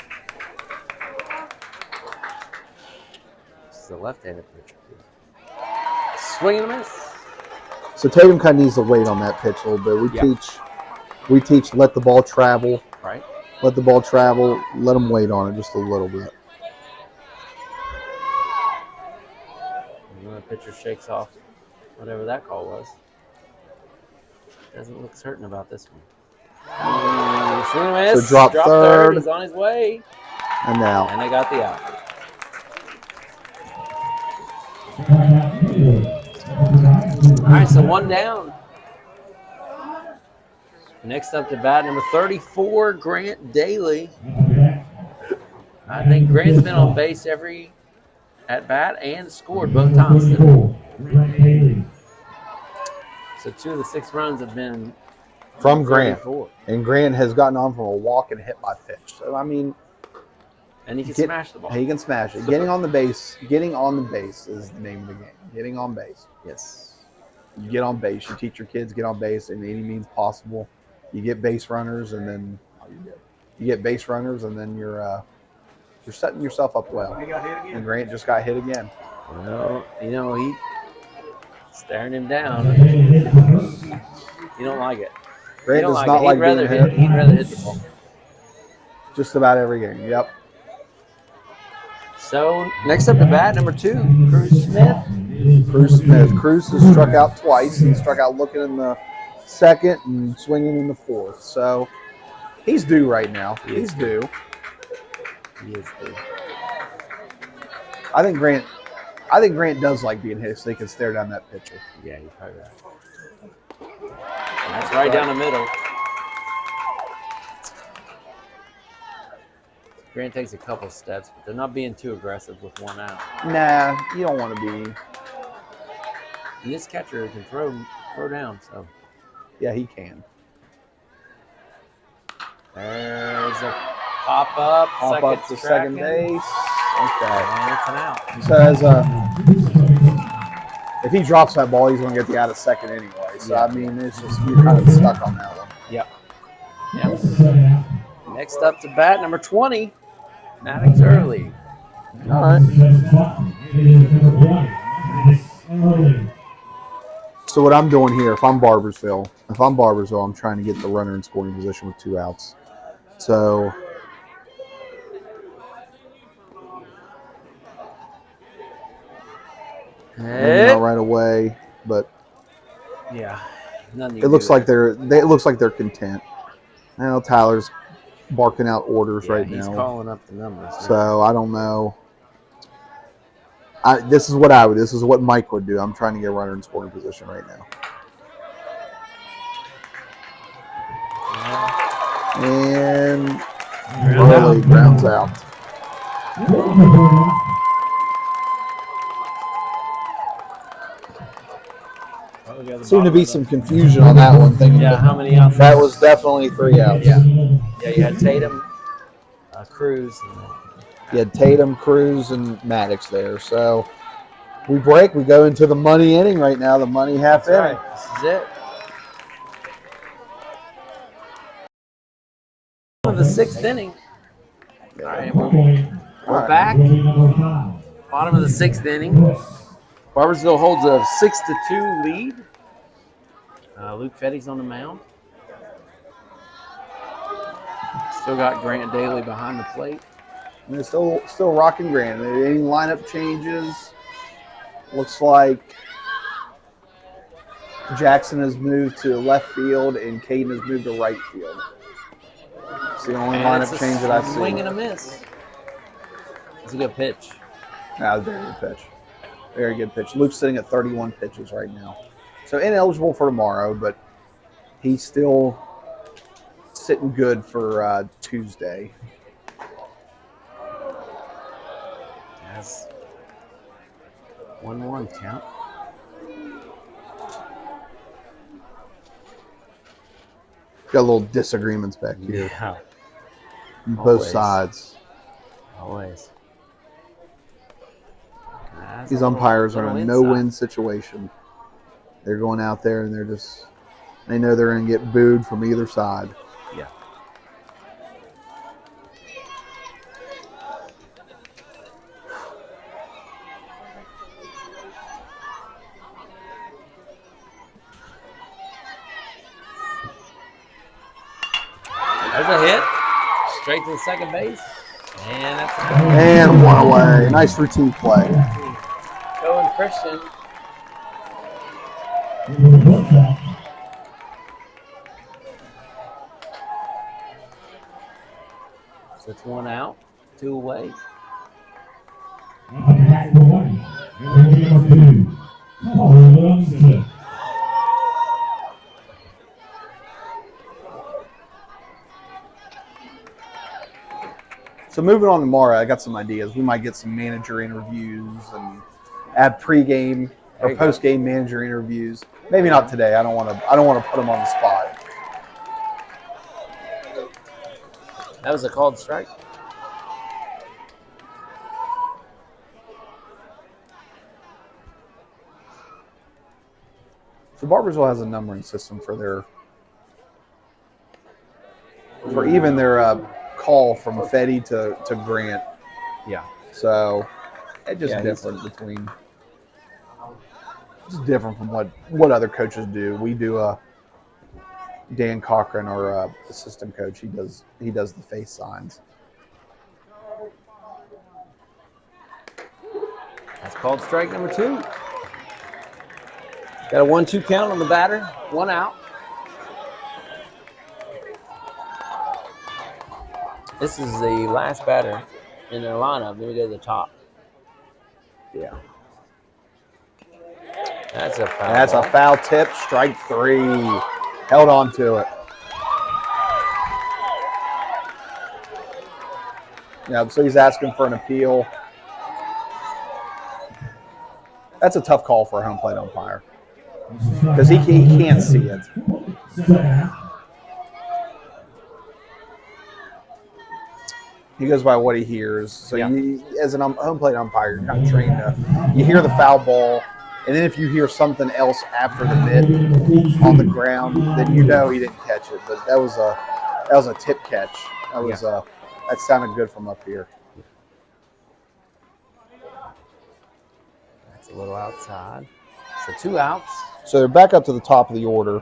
This is a left-handed pitcher. Swing and a miss. So Tatum kind of needs to wait on that pitch a little bit. We teach let the ball travel. Right. Let the ball travel. Let them wait on it just a little bit. And then the pitcher shakes off whatever that call was. Doesn't look certain about this one. Swing and a miss. So drop third. He's on his way. And now. And they got the out. All right, so one down. Next up to bat, number 34, Grant Daly. I think Grant's been on base every at bat and scored both times today. So 2 of the 6 runs have been From Grant. 34. And Grant has gotten on from a walk and hit by pitch. So, I mean, And he can smash the ball. he can smash it. Getting on the base is the name of the game. Getting on base. Yes. You get on base. You teach your kids get on base in any means possible. You get base runners, and then you get base runners, and then you're setting yourself up well. And Grant just got hit again. Well, you know, he staring him down. You don't like it. Grant You don't does not like He'd being rather hit. He'd rather hit the ball. Just about every game. Yep. So next up to bat, number 2, Cruz Smith. Cruz has struck out twice. He struck out looking in the second and swinging in the fourth. So he's due right now. He's due. He is due. I think Grant does like being hit so he can stare down that pitcher. Yeah, you're probably right. That's right down the middle. Grant takes a couple steps, but they're not being too aggressive with one out. Nah, you don't want to be. And this catcher can throw down, so. Yeah, he can. There's a pop up. Pop up to second base. Okay. And it's an out. So if he drops that ball, he's going to get the out of second anyway. So, I mean, it's just you're kind of stuck on that one. Yep. Next up to bat, number 20, Maddox Early. All right. So what I'm doing here, if I'm Barbersville, I'm trying to get the runner in scoring position with 2 outs. So maybe not right away, but Yeah. it looks like they're content. Now Tyler's barking out orders right He's now. calling up the numbers. So I don't know. This is what Mike would do. I'm trying to get a runner in scoring position right now. And Early grounds out. Seemed to be some confusion on that one. Thinking how many outs? that was definitely 3 outs. Yeah, you had Tatum, Cruz. You had Tatum, Cruz, and Maddox there. So we break. We go into the money inning right now. The money half inning. Right. This is it. Of the 6th inning. All right, we're back. Bottom of the 6th inning. Barbersville holds a 6-2 lead. Luke Fetty's on the mound. Still got Grant Daly behind the plate. And they're still rocking Grant. Any lineup changes? Looks like Jackson has moved to left field and Caden has moved to right field. It's the only lineup change that I see. Swing and a miss. It's a good pitch. Very good pitch. Very good pitch. Luke's sitting at 31 pitches right now. So ineligible for tomorrow, but he's still sitting good for Tuesday. That's 1-1 count. Got a little disagreements back here. Yeah. On both Always. sides. Always. These umpires are in a no-win situation. They're going out there and they know they're going to get booed from either side. Yeah. There's a hit. Straight to the second base. And that's a hit. And one away. Nice routine play. Going Christian. So it's 1 out, 2 away. So moving on tomorrow, I got some ideas. We might get some manager interviews and add pregame or postgame manager interviews. Maybe not today. I don't want to put them on the spot. That was a called strike. So Barbersville has a numbering system for even their call from Fetty to Grant. Yeah. So it's just different between. It's different from what other coaches do. We do Dan Cochran, our assistant coach. He does the face signs. That's called strike number 2. Got a 1-2 count on the batter. 1 out. This is the last batter in their lineup. Then we go to the top. Yeah. That's a foul. That's a foul tip. Strike 3. Held on to it. Yeah, so he's asking for an appeal. That's a tough call for a home plate umpire because he can't see it. He goes by what he hears. So as an home plate umpire, you're kind of trained to. You hear the foul ball, and then if you hear something else after the mitt on the ground, then you know he didn't catch it. But that was a tip catch. That sounded good from up here. That's a little outside. So 2 outs. So back up to the top of the order.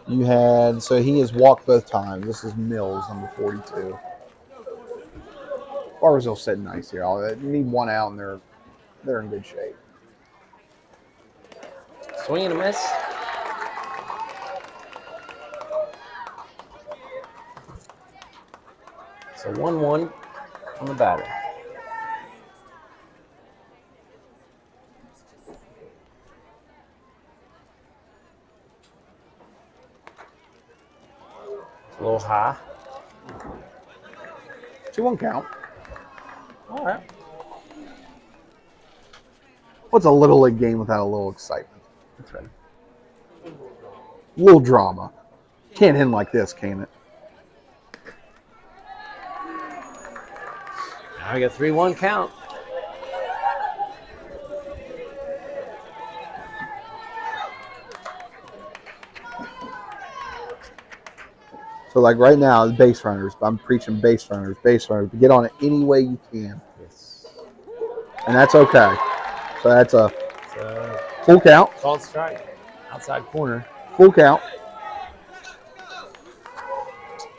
So he has walked both times. This is Mills, number 42. Barbersville sitting nice here. They need 1 out, and they're in good shape. Swing and a miss. So 1-1 on the batter. It's a little high. 2-1 count. All right. What's a little league game without a little excitement? That's right. A little drama. Can't end like this, can it? Now we got 3-1 count. So like right now, the base runners. I'm preaching base runners. Get on it any way you can. Yes. And that's okay. So that's a full count. Called strike. Outside corner. Full count.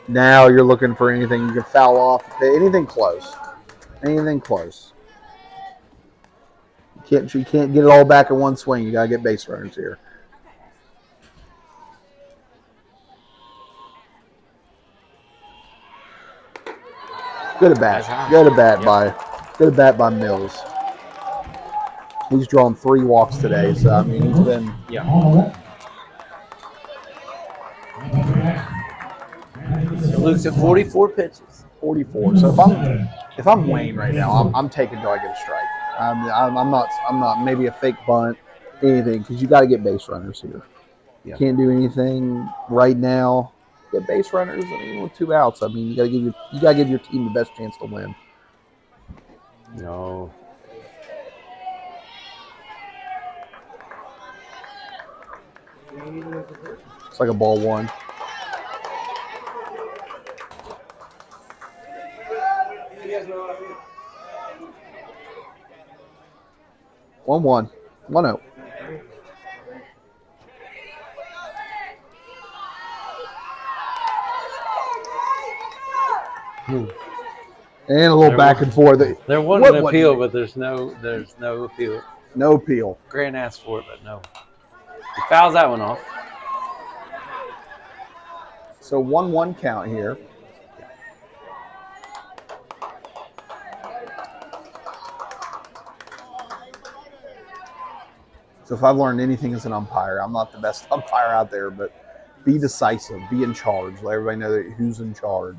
Now you're looking for anything you can foul off. Anything close. Anything close. You can't get it all back in one swing. You gotta get base runners here. Good at bat by Mills. He's drawn 3 walks today, so I mean he's been Luke's at 44 pitches. 44. So if I'm Wayne right now, I'm taking till I get a strike. I'm not maybe a fake bunt, anything, because you got to get base runners here. Yeah. Can't do anything right now. Get base runners. I mean, with 2 outs, I mean you got to give your team the best chance to win. No. It's like a ball 1. One. 1-0. And a little back and forth. There was an appeal, but there's no appeal. No appeal. Grant asked for it, but no. He fouls that one off. So 1-1 count here. So if I've learned anything as an umpire, I'm not the best umpire out there, but be decisive, be in charge. Let everybody know who's in charge.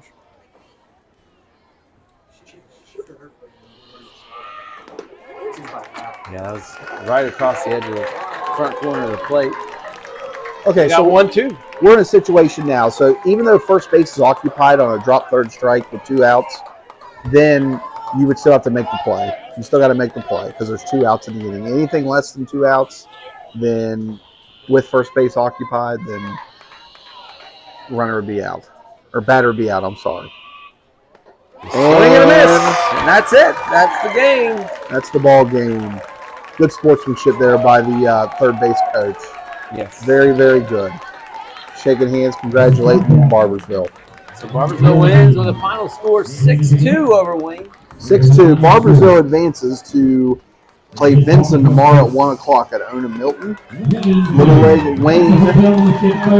Yeah, that was right across the edge of the front corner of the plate. Okay, Got so 1-2. we're in a situation now. So even though first base is occupied on a drop third strike with 2 outs, then you would still have to make the play. You still got to make the play because there's 2 outs in the inning. Anything less than 2 outs, then with first base occupied, then runner would be out. Or batter would be out, I'm sorry. Swing and a miss. And that's it. That's the game. That's the ball game. Good sportsmanship there by the third base coach. Yes. Very, very good. Shaking hands, congratulating Barbersville. So Barbersville wins with a final score 6-2 over Wayne. 6-2. Barbersville advances to play Vincent tomorrow at 1 o'clock at Ona Milton. Little League Wayne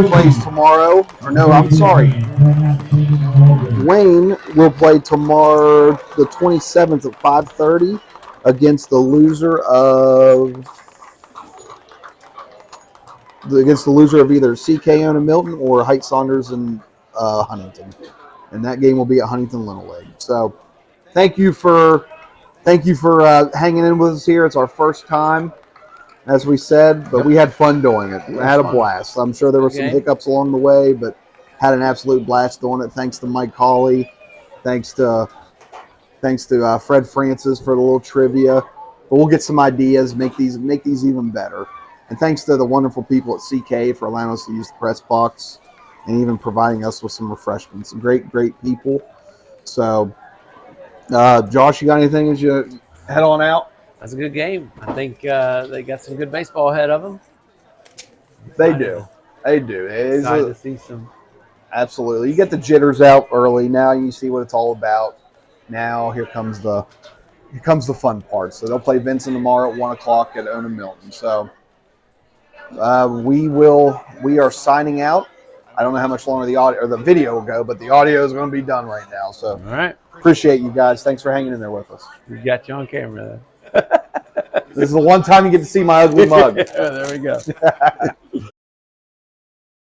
plays tomorrow. Or no, I'm sorry. Wayne will play tomorrow the 27th at 5:30 against the loser of either CK Ona Milton or Heights Saunders and Huntington. And that game will be at Huntington Little League. So thank you for hanging in with us here. It's our first time, as we said, but we had fun doing it. We had a blast. I'm sure there were some hiccups along the way, but had an absolute blast doing it. Thanks to Mike Hawley. Thanks to Fred Francis for the little trivia. But we'll get some ideas, make these even better. And thanks to the wonderful people at CK for allowing us to use the press box and even providing us with some refreshments. Great, great people. So, Josh, you got anything as you head on out? That's a good game. I think they got some good baseball ahead of them. They do. It's excited to see some. Absolutely. You get the jitters out early. Now you see what it's all about. Now here comes the fun part. So they'll play Vincent tomorrow at 1 o'clock at Ona Milton. So we are signing out. I don't know how much longer the audio or the video will go, but the audio is going to be done right now. So All right. Appreciate you guys. Thanks for hanging in there with us. We got you on camera. This is the one time you get to see my ugly mug. There we go.